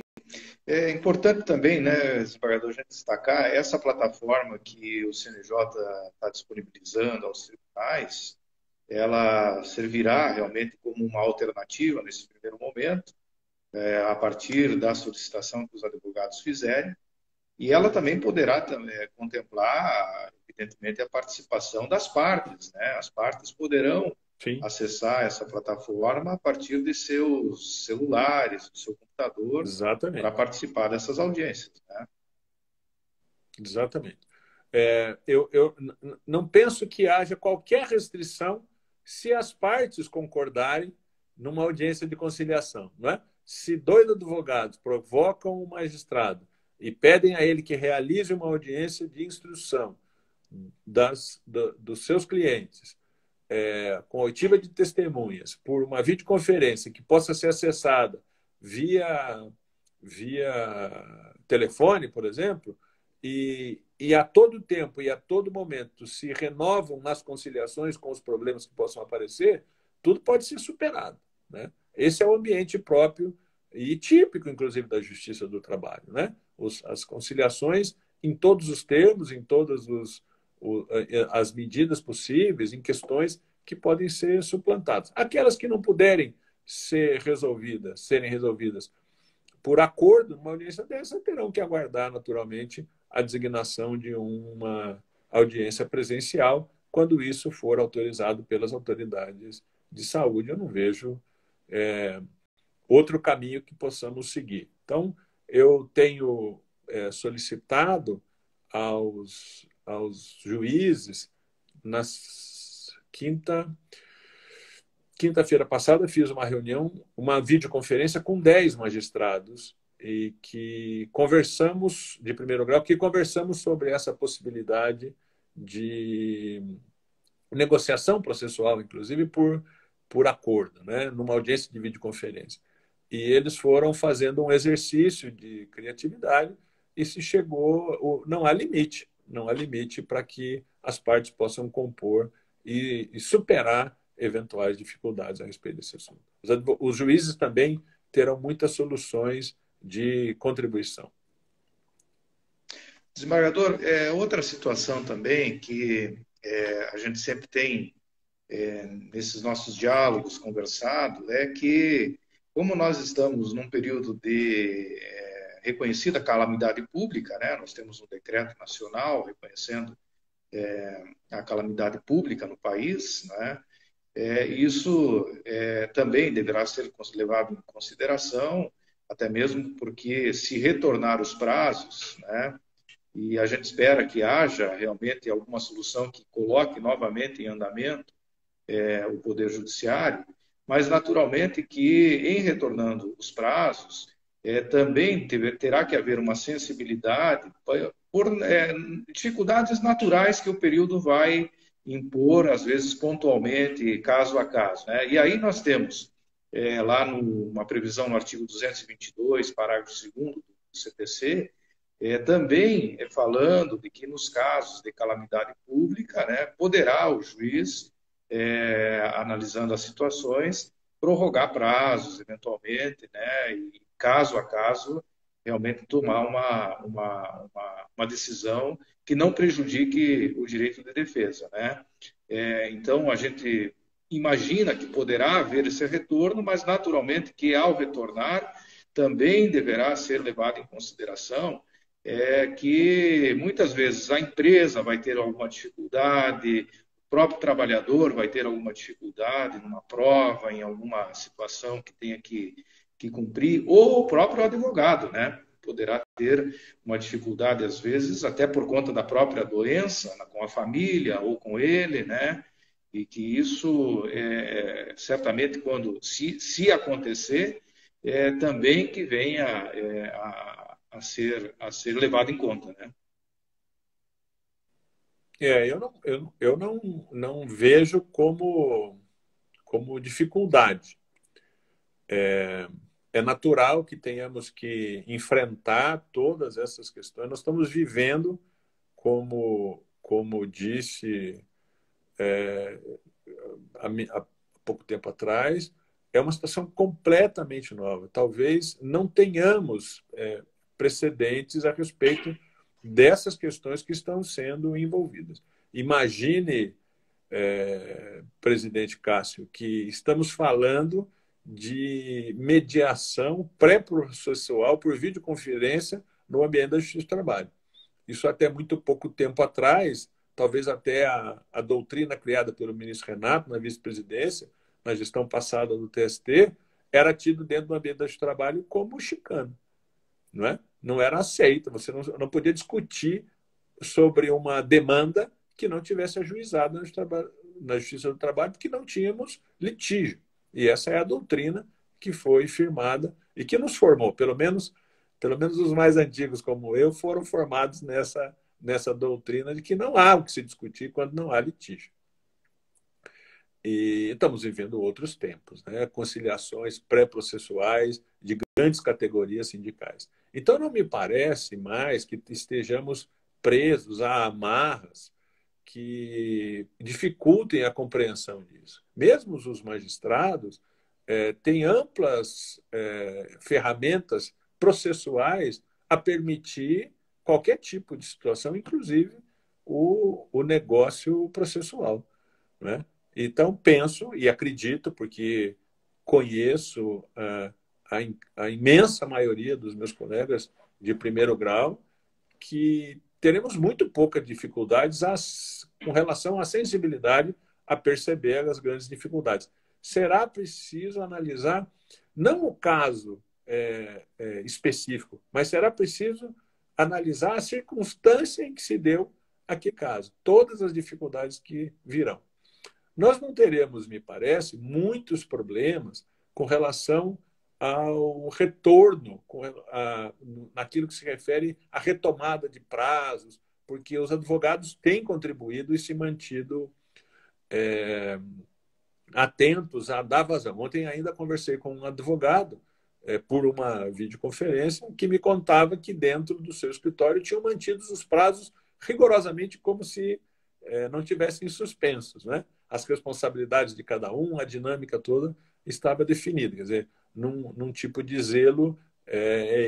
É importante também, né, desembargador, a gente destacar essa plataforma que o CNJ está disponibilizando aos tribunais, ela servirá realmente como uma alternativa nesse primeiro momento, a partir da solicitação que os advogados fizerem, e ela também poderá contemplar, evidentemente, a participação das partes, né? As partes poderão Sim, acessar essa plataforma a partir de seus celulares, do seu computador, para exatamente. participar dessas audiências, né? Exatamente. Eu não penso que haja qualquer restrição se as partes concordarem numa audiência de conciliação, não é? Se dois advogados provocam um magistrado e pedem a ele que realize uma audiência de instrução dos seus clientes, com oitiva de testemunhas, por uma videoconferência que possa ser acessada via telefone, por exemplo, e a todo tempo e a todo momento se renovam nas conciliações com os problemas que possam aparecer, tudo pode ser superado, né? Esse é o ambiente próprio e típico, inclusive, da justiça do trabalho, né? As conciliações em todos os termos, em todas as medidas possíveis, em questões que podem ser suplantadas. Aquelas que não puderem serem resolvidas por acordo, numa audiência dessa, terão que aguardar, naturalmente, a designação de uma audiência presencial, quando isso for autorizado pelas autoridades de saúde. Eu não vejo outro caminho que possamos seguir. Então, eu tenho solicitado aos juízes, quinta-feira passada, fiz uma reunião, uma videoconferência com 10 magistrados e que conversamos, de primeiro grau, que conversamos sobre essa possibilidade de negociação processual, inclusive por acordo, né, numa audiência de videoconferência. E eles foram fazendo um exercício de criatividade e se chegou, não há limite para que as partes possam compor e superar eventuais dificuldades a respeito desse assunto. Os juízes também terão muitas soluções de contribuição. Desembargador, outra situação também que a gente sempre tem nesses nossos diálogos conversados é que, como nós estamos num período de reconhecida calamidade pública, né? Nós temos um decreto nacional reconhecendo a calamidade pública no país, né? Isso também deverá ser levado em consideração, até mesmo porque se retornar os prazos, né? E a gente espera que haja realmente alguma solução que coloque novamente em andamento o Poder Judiciário, mas naturalmente que, em retornando os prazos, também terá que haver uma sensibilidade por dificuldades naturais que o período vai impor, às vezes pontualmente, caso a caso, né? E aí nós temos lá uma previsão no artigo 222, parágrafo 2º do CPC, também falando de que nos casos de calamidade pública, né, poderá o juiz, analisando as situações, prorrogar prazos, eventualmente, né, e caso a caso, realmente tomar uma decisão que não prejudique o direito de defesa, né? Então, a gente imagina que poderá haver esse retorno, mas naturalmente que ao retornar também deverá ser levado em consideração que muitas vezes a empresa vai ter alguma dificuldade, o próprio trabalhador vai ter alguma dificuldade numa prova, em alguma situação que tenha que cumprir, ou o próprio advogado, né? Poderá ter uma dificuldade, às vezes, até por conta da própria doença, com a família ou com ele, né? E que isso, certamente, se acontecer, também que venha a ser levado em conta, né? Eu não vejo como dificuldade. é natural que tenhamos que enfrentar todas essas questões. Nós estamos vivendo, como disse há pouco tempo atrás, é uma situação completamente nova. Talvez não tenhamos precedentes a respeito dessas questões que estão sendo envolvidas. Imagine, presidente Cássio, que estamos falando de mediação pré-processual por videoconferência no ambiente da Justiça do Trabalho. Isso até muito pouco tempo atrás, talvez até a doutrina criada pelo ministro Renato na vice-presidência, na gestão passada do TST, era tido dentro do ambiente do trabalho como chicano. Não é? Não era aceita, você não podia discutir sobre uma demanda que não tivesse ajuizado na Justiça do Trabalho, porque não tínhamos litígio. E essa é a doutrina que foi firmada e que nos formou, pelo menos os mais antigos como eu, foram formados nessa doutrina de que não há o que se discutir quando não há litígio. E estamos vivendo outros tempos, né? Conciliações pré-processuais de grandes categorias sindicais. Então, não me parece mais que estejamos presos a amarras que dificultem a compreensão disso. Mesmo os magistrados têm amplas ferramentas processuais a permitir qualquer tipo de situação, inclusive o negócio processual, né? Então, penso e acredito, porque conheço a imensa maioria dos meus colegas de primeiro grau, que teremos muito poucas dificuldades com relação à sensibilidade a perceber as grandes dificuldades. Será preciso analisar, não o caso específico, mas será preciso analisar a circunstância em que se deu aquele caso, todas as dificuldades que virão. Nós não teremos, me parece, muitos problemas com relação ao retorno, naquilo que se refere à retomada de prazos, porque os advogados têm contribuído e se mantido atentos a dar vazão. Ontem ainda conversei com um advogado por uma videoconferência que me contava que dentro do seu escritório tinham mantido os prazos rigorosamente como se não tivessem suspensos, né? As responsabilidades de cada um, a dinâmica toda estava definida. Quer dizer, num tipo de zelo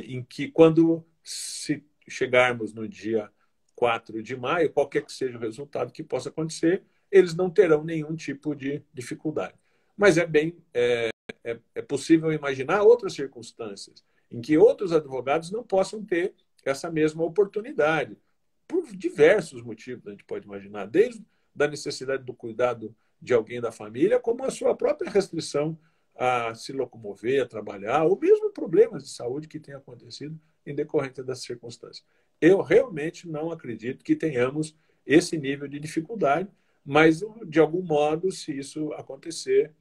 em que, quando se chegarmos no dia 4 de maio, qualquer que seja o resultado que possa acontecer, eles não terão nenhum tipo de dificuldade. Mas é possível imaginar outras circunstâncias em que outros advogados não possam ter essa mesma oportunidade, por diversos motivos, a gente pode imaginar, desde da necessidade do cuidado de alguém da família, como a sua própria restrição a se locomover, a trabalhar, ou mesmo problemas de saúde que tenham acontecido em decorrência dessas circunstâncias. Eu realmente não acredito que tenhamos esse nível de dificuldade, mas, de algum modo, se isso acontecer,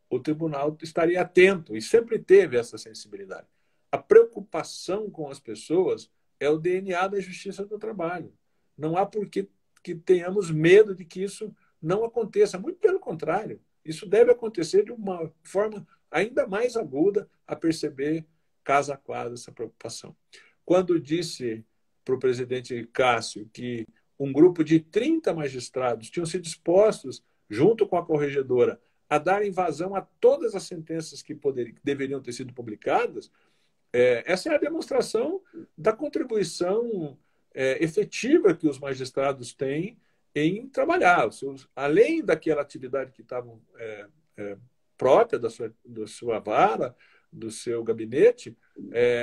o tribunal estaria atento e sempre teve essa sensibilidade. A preocupação com as pessoas é o DNA da Justiça do Trabalho. Não há por que tenhamos medo de que isso não aconteça. Muito pelo contrário, isso deve acontecer de uma forma ainda mais aguda a perceber caso a caso essa preocupação. Quando disse para o presidente Cássio que um grupo de 30 magistrados tinham sido dispostos, junto com a corregedora, a darem vazão a todas as sentenças que deveriam ter sido publicadas, essa é a demonstração da contribuição efetiva que os magistrados têm em trabalhar. Além daquela atividade que estavam própria da sua vara, do seu gabinete,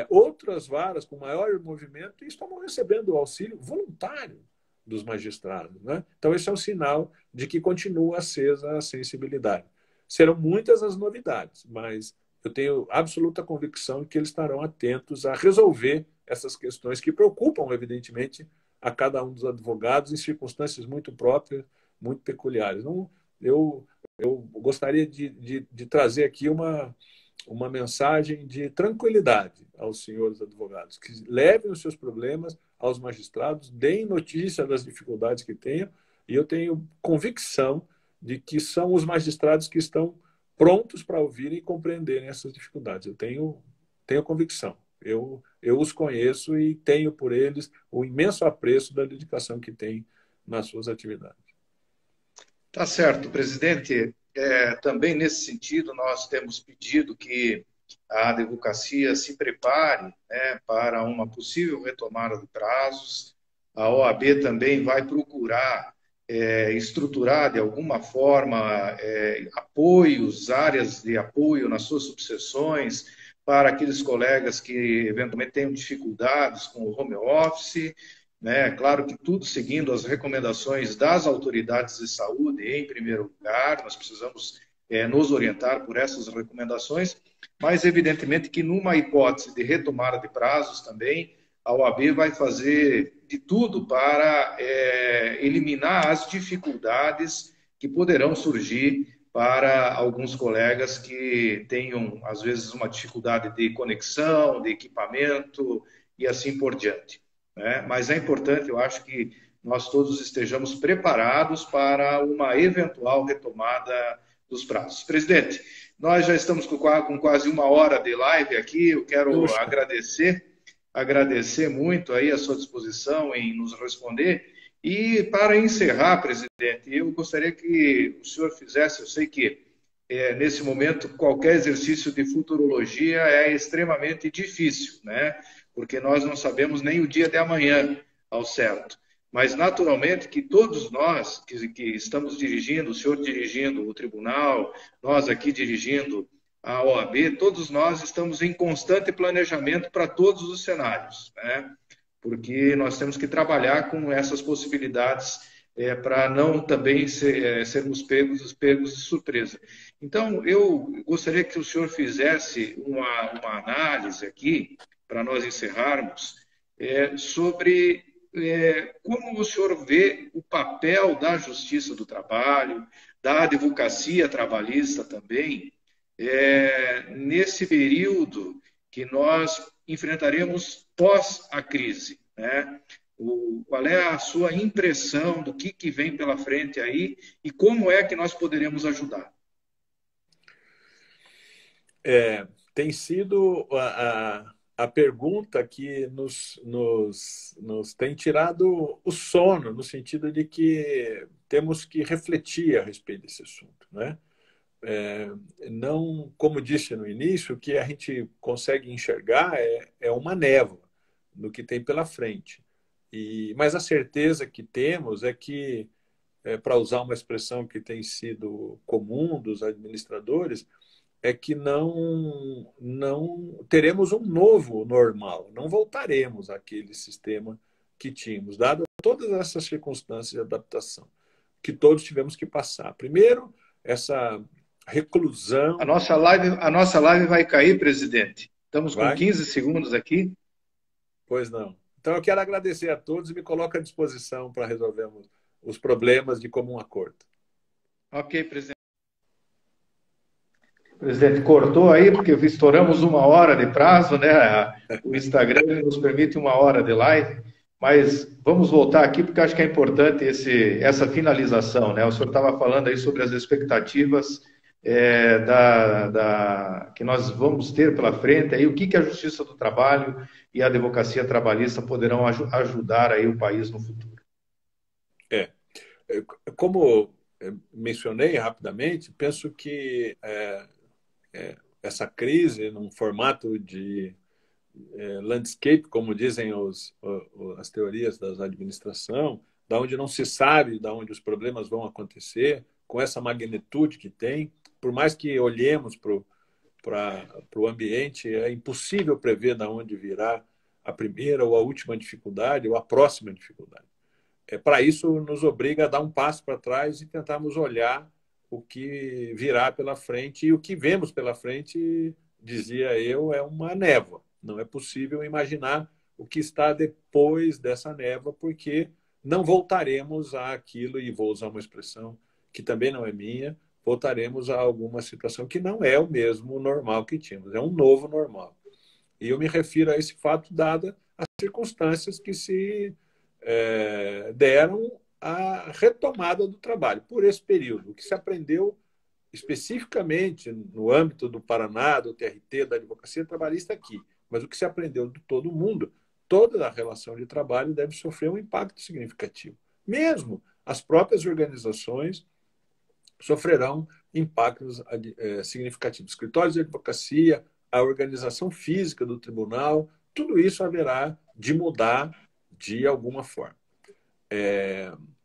outras varas com maior movimento estavam recebendo o auxílio voluntário dos magistrados, né? Então, esse é um sinal de que continua acesa a sensibilidade. Serão muitas as novidades, mas eu tenho absoluta convicção de que eles estarão atentos a resolver essas questões que preocupam, evidentemente, a cada um dos advogados em circunstâncias muito próprias, muito peculiares. Não, eu gostaria de trazer aqui uma mensagem de tranquilidade aos senhores advogados, que levem os seus problemas aos magistrados, deem notícia das dificuldades que tenham, e eu tenho convicção de que são os magistrados que estão prontos para ouvirem e compreenderem essas dificuldades. Eu tenho tenho convicção. Eu os conheço e tenho por eles o imenso apreço da dedicação que têm nas suas atividades. Tá certo, presidente. Também nesse sentido, nós temos pedido que a advocacia se prepare, né, para uma possível retomada de prazos. A OAB também vai procurar estruturar de alguma forma apoios, áreas de apoio nas suas subseções para aqueles colegas que eventualmente tenham dificuldades com o home office, né? Claro que tudo seguindo as recomendações das autoridades de saúde, em primeiro lugar, nós precisamos nos orientar por essas recomendações, mas evidentemente que numa hipótese de retomada de prazos também, a OAB vai fazer de tudo para eliminar as dificuldades que poderão surgir para alguns colegas que tenham, às vezes, uma dificuldade de conexão, de equipamento e assim por diante, né? Mas é importante, eu acho que nós todos estejamos preparados para uma eventual retomada dos prazos. Presidente, nós já estamos com quase uma hora de live aqui, eu quero agradecer muito aí a sua disposição em nos responder. E para encerrar, presidente, eu gostaria que o senhor fizesse, eu sei que nesse momento qualquer exercício de futurologia é extremamente difícil, né? Porque nós não sabemos nem o dia de amanhã ao certo. Mas, naturalmente, que todos nós que estamos dirigindo, o senhor dirigindo o tribunal, nós aqui dirigindo a OAB, todos nós estamos em constante planejamento para todos os cenários, né? Porque nós temos que trabalhar com essas possibilidades para não também sermos pegos de surpresa. Então, eu gostaria que o senhor fizesse uma análise aqui, para nós encerrarmos, sobre como o senhor vê o papel da Justiça do Trabalho, da advocacia trabalhista também, nesse período que nós enfrentaremos pós a crise, né? Qual é a sua impressão do que vem pela frente aí e como é que nós poderemos ajudar? Tem sido a pergunta que nos tem tirado o sono, no sentido de que temos que refletir a respeito desse assunto, né? Não, como disse no início, o que a gente consegue enxergar é uma névoa no que tem pela frente. Mas a certeza que temos é que, para usar uma expressão que tem sido comum dos administradores, é que não teremos um novo normal, não voltaremos àquele sistema que tínhamos, dado todas essas circunstâncias de adaptação que todos tivemos que passar. Primeiro, essa reclusão. A nossa live vai cair, presidente. Estamos com Vai? 15 segundos aqui. Pois não. Então, eu quero agradecer a todos e me coloco à disposição para resolvermos os problemas de comum acordo. Ok, presidente. Presidente, cortou aí, porque estouramos uma hora de prazo, né? O Instagram nos permite uma hora de live, mas vamos voltar aqui, porque acho que é importante essa finalização, né? O senhor estava falando aí sobre as expectativas que nós vamos ter pela frente, aí o que a Justiça do Trabalho e a Advocacia Trabalhista poderão ajudar aí o país no futuro. Como mencionei rapidamente, penso que essa crise, num formato de landscape, como dizem as teorias da administração, da onde não se sabe da onde os problemas vão acontecer, com essa magnitude que tem, por mais que olhemos para o ambiente, é impossível prever de onde virá a primeira ou a última dificuldade ou a próxima dificuldade. Para isso, nos obriga a dar um passo para trás e tentarmos olhar o que virá pela frente. E o que vemos pela frente, dizia eu, é uma névoa. Não é possível imaginar o que está depois dessa névoa, porque não voltaremos àquilo, e vou usar uma expressão que também não é minha, voltaremos a alguma situação que não é o mesmo normal que tínhamos, é um novo normal. E eu me refiro a esse fato dada as circunstâncias que se deram à retomada do trabalho por esse período. O que se aprendeu especificamente no âmbito do Paraná, do TRT, da advocacia trabalhista aqui, mas o que se aprendeu de todo mundo, toda a relação de trabalho deve sofrer um impacto significativo. Mesmo as próprias organizações sofrerão impactos significativos. Escritórios de advocacia, a organização física do tribunal, tudo isso haverá de mudar de alguma forma.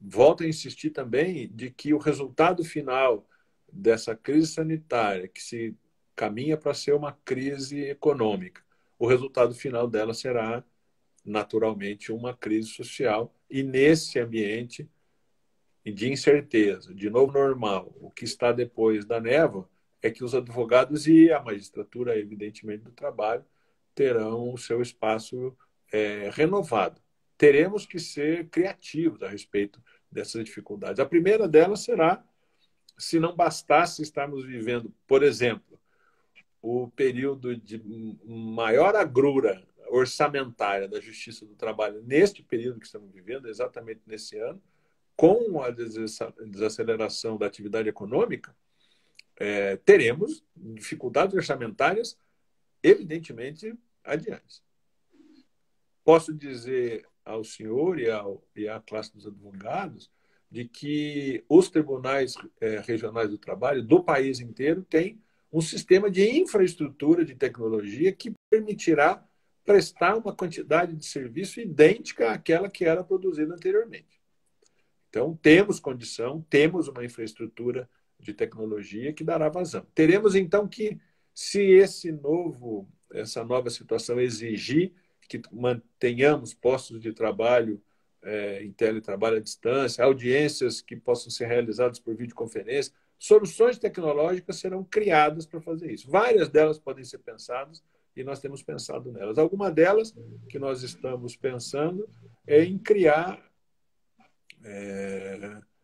Volto a insistir também de que o resultado final dessa crise sanitária, que se caminha para ser uma crise econômica, o resultado final dela será, naturalmente, uma crise social. E nesse ambiente de incerteza, de novo normal, o que está depois da névoa é que os advogados e a magistratura, evidentemente, do trabalho, terão o seu espaço renovado. Teremos que ser criativos a respeito dessas dificuldades. A primeira delas será, se não bastasse estarmos vivendo, por exemplo, o período de maior agrura orçamentária da Justiça do Trabalho neste período que estamos vivendo, exatamente nesse ano, com a desaceleração da atividade econômica, teremos dificuldades orçamentárias, evidentemente, adiante. Posso dizer ao senhor e à classe dos advogados de que os tribunais regionais do trabalho do país inteiro têm um sistema de infraestrutura de tecnologia que permitirá prestar uma quantidade de serviço idêntica àquela que era produzida anteriormente. Então, temos condição, temos uma infraestrutura de tecnologia que dará vazão. Teremos, então, que, se essa nova situação exigir que mantenhamos postos de trabalho em teletrabalho à distância, audiências que possam ser realizadas por videoconferência, soluções tecnológicas serão criadas para fazer isso. Várias delas podem ser pensadas e nós temos pensado nelas. Alguma delas que nós estamos pensando é em criar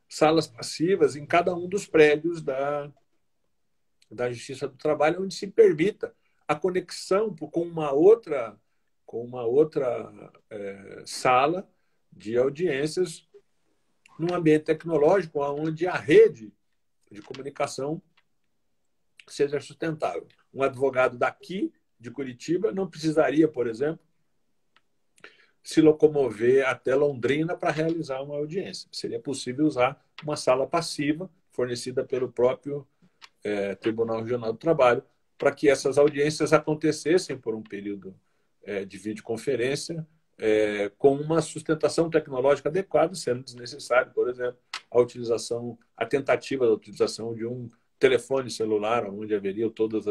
salas passivas em cada um dos prédios da Justiça do Trabalho, onde se permita a conexão com uma outra sala de audiências num ambiente tecnológico onde a rede de comunicação seja sustentável. Um advogado daqui, de Curitiba, não precisaria, por exemplo, se locomover até Londrina para realizar uma audiência. Seria possível usar uma sala passiva fornecida pelo próprio Tribunal Regional do Trabalho para que essas audiências acontecessem por um período de videoconferência com uma sustentação tecnológica adequada, sendo desnecessário, por exemplo, a tentativa da utilização de um telefone celular, onde haveria todas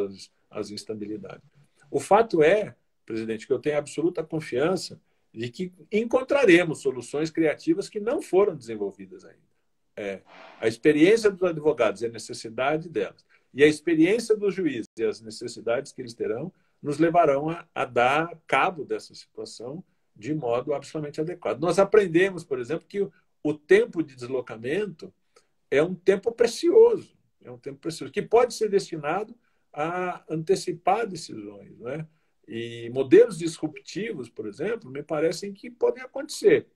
as instabilidades. O fato é, presidente, que eu tenho absoluta confiança de que encontraremos soluções criativas que não foram desenvolvidas ainda. A experiência dos advogados e a necessidade delas, e a experiência dos juízes e as necessidades que eles terão, nos levarão a dar cabo dessa situação de modo absolutamente adequado. Nós aprendemos, por exemplo, que o tempo de deslocamento é um tempo precioso, que pode ser destinado a antecipar decisões, não é? E modelos disruptivos, por exemplo, me parecem que podem acontecer.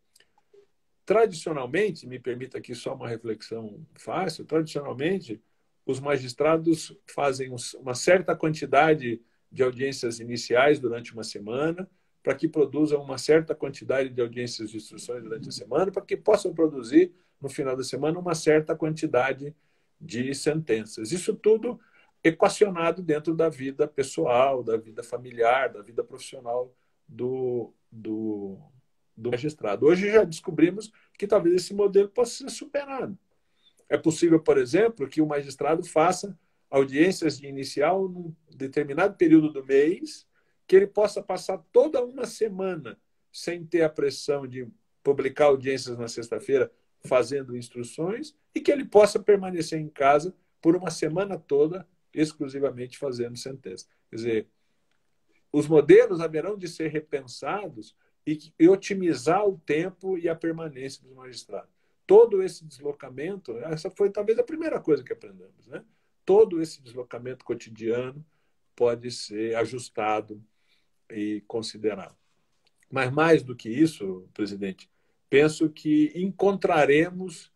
Tradicionalmente, me permita aqui só uma reflexão fácil, tradicionalmente, os magistrados fazem uma certa quantidade de audiências iniciais durante uma semana, para que produzam uma certa quantidade de audiências de instruções durante a semana, para que possam produzir, no final da semana, uma certa quantidade de sentenças. Isso tudo equacionado dentro da vida pessoal, da vida familiar, da vida profissional do magistrado. Hoje já descobrimos que talvez esse modelo possa ser superado. É possível, por exemplo, que o magistrado faça audiências de inicial num determinado período do mês, que ele possa passar toda uma semana sem ter a pressão de publicar audiências na sexta-feira, fazendo instruções, e que ele possa permanecer em casa por uma semana toda, exclusivamente fazendo sentença. Quer dizer, os modelos haverão de ser repensados e otimizar o tempo e a permanência dos magistrados. Todo esse deslocamento, essa foi talvez a primeira coisa que aprendemos, né? Todo esse deslocamento cotidiano pode ser ajustado e considerado. Mas mais do que isso, presidente, penso que encontraremos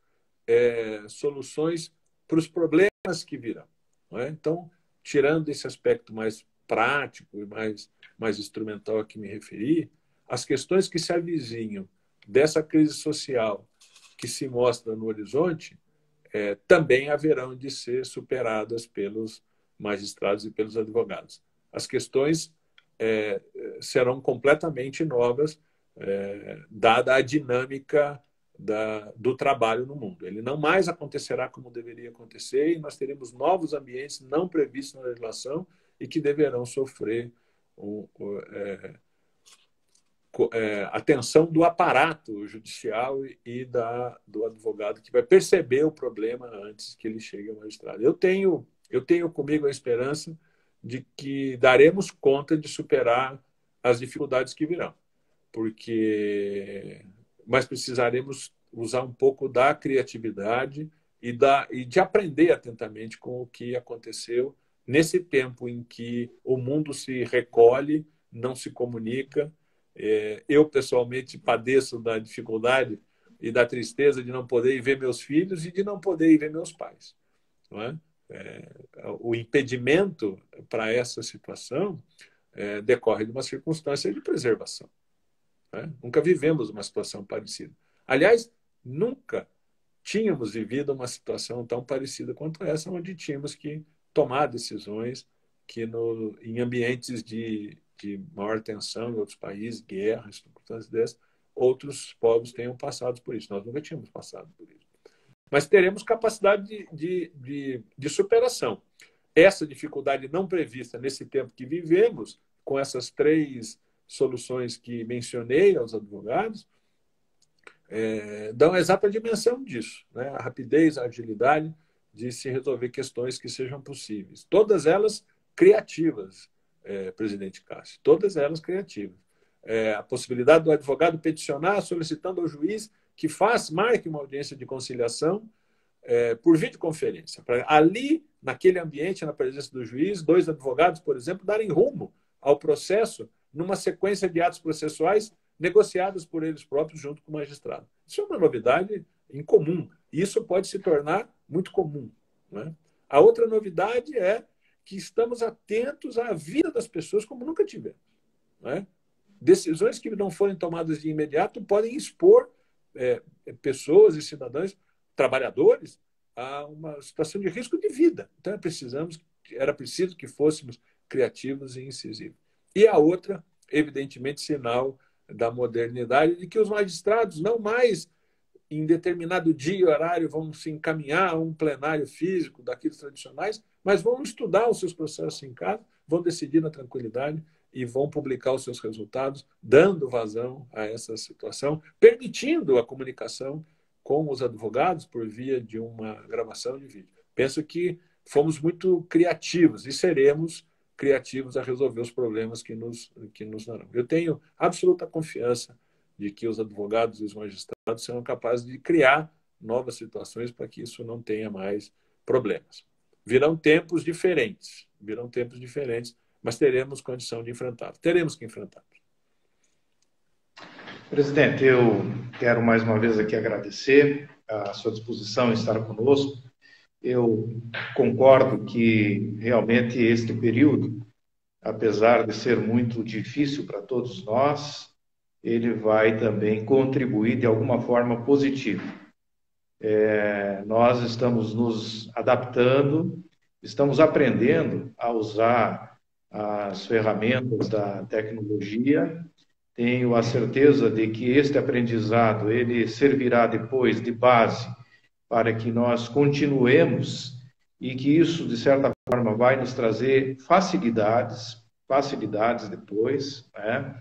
soluções para os problemas que virão. não é? Então, tirando esse aspecto mais prático e mais instrumental a que me referi, as questões que se avizinham dessa crise social que se mostra no horizonte também haverão de ser superadas pelos magistrados e pelos advogados. As questões serão completamente novas, dada a dinâmica do trabalho no mundo. Ele não mais acontecerá como deveria acontecer e nós teremos novos ambientes não previstos na legislação e que deverão sofrer atenção do aparato judicial e do advogado, que vai perceber o problema antes que ele chegue ao magistrado. Eu tenho comigo a esperança de que daremos conta de superar as dificuldades que virão, mas precisaremos usar um pouco da criatividade e de aprender atentamente com o que aconteceu nesse tempo em que o mundo se recolhe, não se comunica. Eu, pessoalmente, padeço da dificuldade e da tristeza de não poder ir ver meus filhos e de não poder ir ver meus pais. Não é? O impedimento para essa situação decorre de uma circunstância de preservação. Né? Nunca vivemos uma situação parecida. Aliás, nunca tínhamos vivido uma situação tão parecida quanto essa, onde tínhamos que tomar decisões que em ambientes de maior tensão em outros países, guerras, circunstâncias dessas, outros povos tenham passado por isso. Nós nunca tínhamos passado por isso. Mas teremos capacidade de superação. Essa dificuldade não prevista nesse tempo que vivemos, com essas 3 soluções que mencionei aos advogados, dão a exata dimensão disso, né? A rapidez, a agilidade de se resolver questões que sejam possíveis. Todas elas criativas, presidente Cássio, todas elas criativas. A possibilidade do advogado peticionar solicitando ao juiz que marque uma audiência de conciliação por videoconferência, para ali, naquele ambiente, na presença do juiz, 2 advogados, por exemplo, darem rumo ao processo numa sequência de atos processuais negociados por eles próprios junto com o magistrado. Isso é uma novidade incomum. E isso pode se tornar muito comum. Né? A outra novidade é que estamos atentos à vida das pessoas como nunca tivemos. Né? Decisões que não forem tomadas de imediato podem expor pessoas e cidadãos, trabalhadores, a uma situação de risco de vida. Então, era preciso que fôssemos criativos e incisivos. E a outra, evidentemente, sinal da modernidade, de que os magistrados não mais, em determinado dia e horário, vão se encaminhar a um plenário físico daqueles tradicionais, mas vão estudar os seus processos em casa, vão decidir na tranquilidade e vão publicar os seus resultados, dando vazão a essa situação, permitindo a comunicação com os advogados por via de uma gravação de vídeo. Penso que fomos muito criativos e seremos criativos a resolver os problemas que nos darão. Eu tenho absoluta confiança de que os advogados e os magistrados serão capazes de criar novas situações para que isso não tenha mais problemas. Virão tempos diferentes, mas teremos condição de enfrentá-los. Teremos que enfrentá-los. Presidente, eu quero mais uma vez aqui agradecer a sua disposição em estar conosco. Eu concordo que realmente este período, apesar de ser muito difícil para todos nós, ele vai também contribuir de alguma forma positiva. Nós estamos nos adaptando, estamos aprendendo a usar as ferramentas da tecnologia. Tenho a certeza de que este aprendizado ele servirá depois de base para que nós continuemos e que isso, de certa forma, vai nos trazer facilidades depois, né?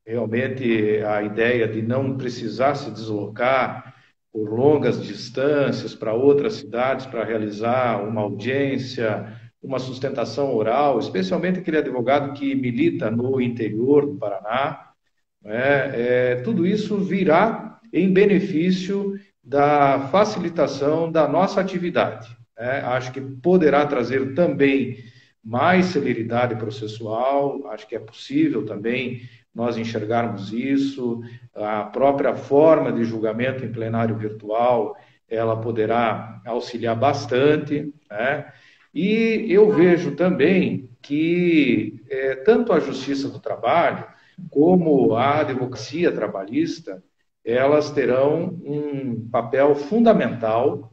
Realmente, a ideia de não precisar se deslocar por longas distâncias para outras cidades para realizar uma audiência, uma sustentação oral, especialmente aquele advogado que milita no interior do Paraná, né? Tudo isso virá em benefício da facilitação da nossa atividade. Acho que poderá trazer também mais celeridade processual, acho que é possível também nós enxergarmos isso, a própria forma de julgamento em plenário virtual, ela poderá auxiliar bastante, né? E eu vejo também que tanto a Justiça do Trabalho como a advocacia trabalhista, elas terão um papel fundamental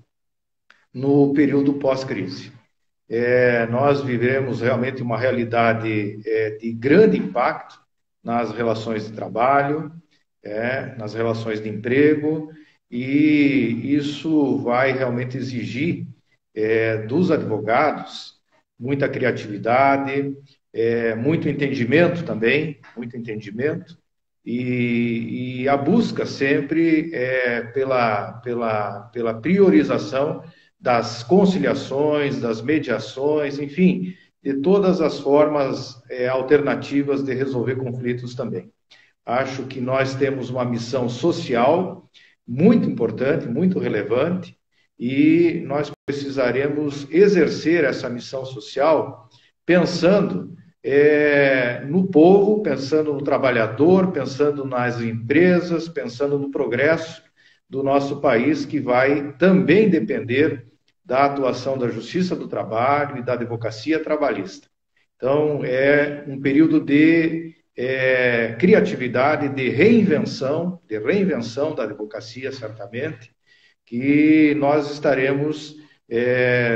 no período pós-crise. Nós vivemos realmente uma realidade de grande impacto nas relações de trabalho, nas relações de emprego, e isso vai realmente exigir dos advogados muita criatividade, muito entendimento também, muito entendimento, e a busca sempre pela priorização das conciliações, das mediações, enfim, de todas as formas alternativas de resolver conflitos também. Acho que nós temos uma missão social muito importante, muito relevante, e nós precisaremos exercer essa missão social pensando no povo, pensando no trabalhador, pensando nas empresas, pensando no progresso do nosso país, que vai também depender da atuação da Justiça do Trabalho e da advocacia trabalhista. Então, é um período de criatividade, de reinvenção da advocacia, certamente, que nós estaremos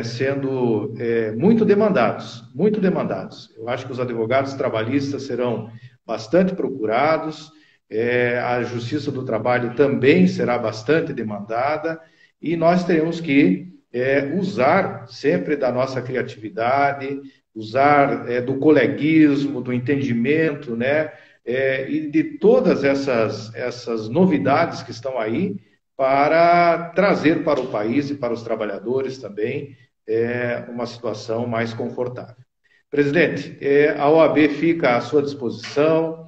sendo muito demandados, muito demandados. Eu acho que os advogados trabalhistas serão bastante procurados, a Justiça do Trabalho também será bastante demandada, e nós teremos que usar sempre da nossa criatividade, usar do coleguismo, do entendimento, né? E de todas essas novidades que estão aí, para trazer para o país e para os trabalhadores também uma situação mais confortável. Presidente, a OAB fica à sua disposição,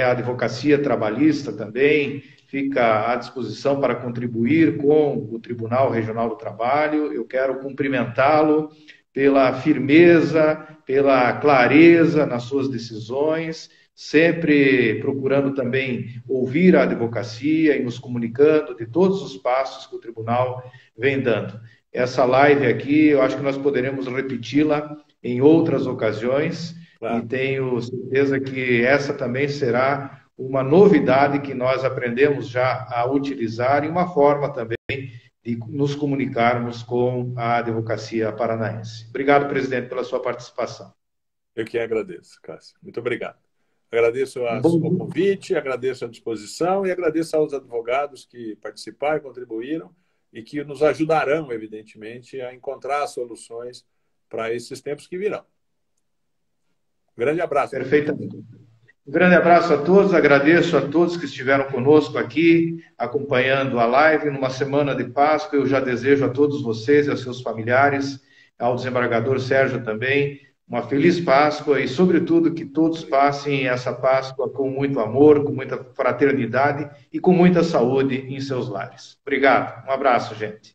a advocacia trabalhista também fica à disposição para contribuir com o Tribunal Regional do Trabalho. Eu quero cumprimentá-lo pela firmeza, pela clareza nas suas decisões, sempre procurando também ouvir a advocacia e nos comunicando de todos os passos que o tribunal vem dando. Essa live aqui, eu acho que nós poderemos repeti-la em outras ocasiões, claro. E tenho certeza que essa também será uma novidade que nós aprendemos já a utilizar e uma forma também de nos comunicarmos com a advocacia paranaense. Obrigado, presidente, pela sua participação. Eu que agradeço, Cássio. Muito obrigado. Agradeço o convite, agradeço a disposição e agradeço aos advogados que participaram, contribuíram e que nos ajudarão, evidentemente, a encontrar soluções para esses tempos que virão. Um grande abraço. Perfeitamente. Um grande abraço a todos, agradeço a todos que estiveram conosco aqui, acompanhando a live numa semana de Páscoa. Eu já desejo a todos vocês e a seus familiares, ao desembargador Sérgio também, uma feliz Páscoa e, sobretudo, que todos passem essa Páscoa com muito amor, com muita fraternidade e com muita saúde em seus lares. Obrigado. Um abraço, gente.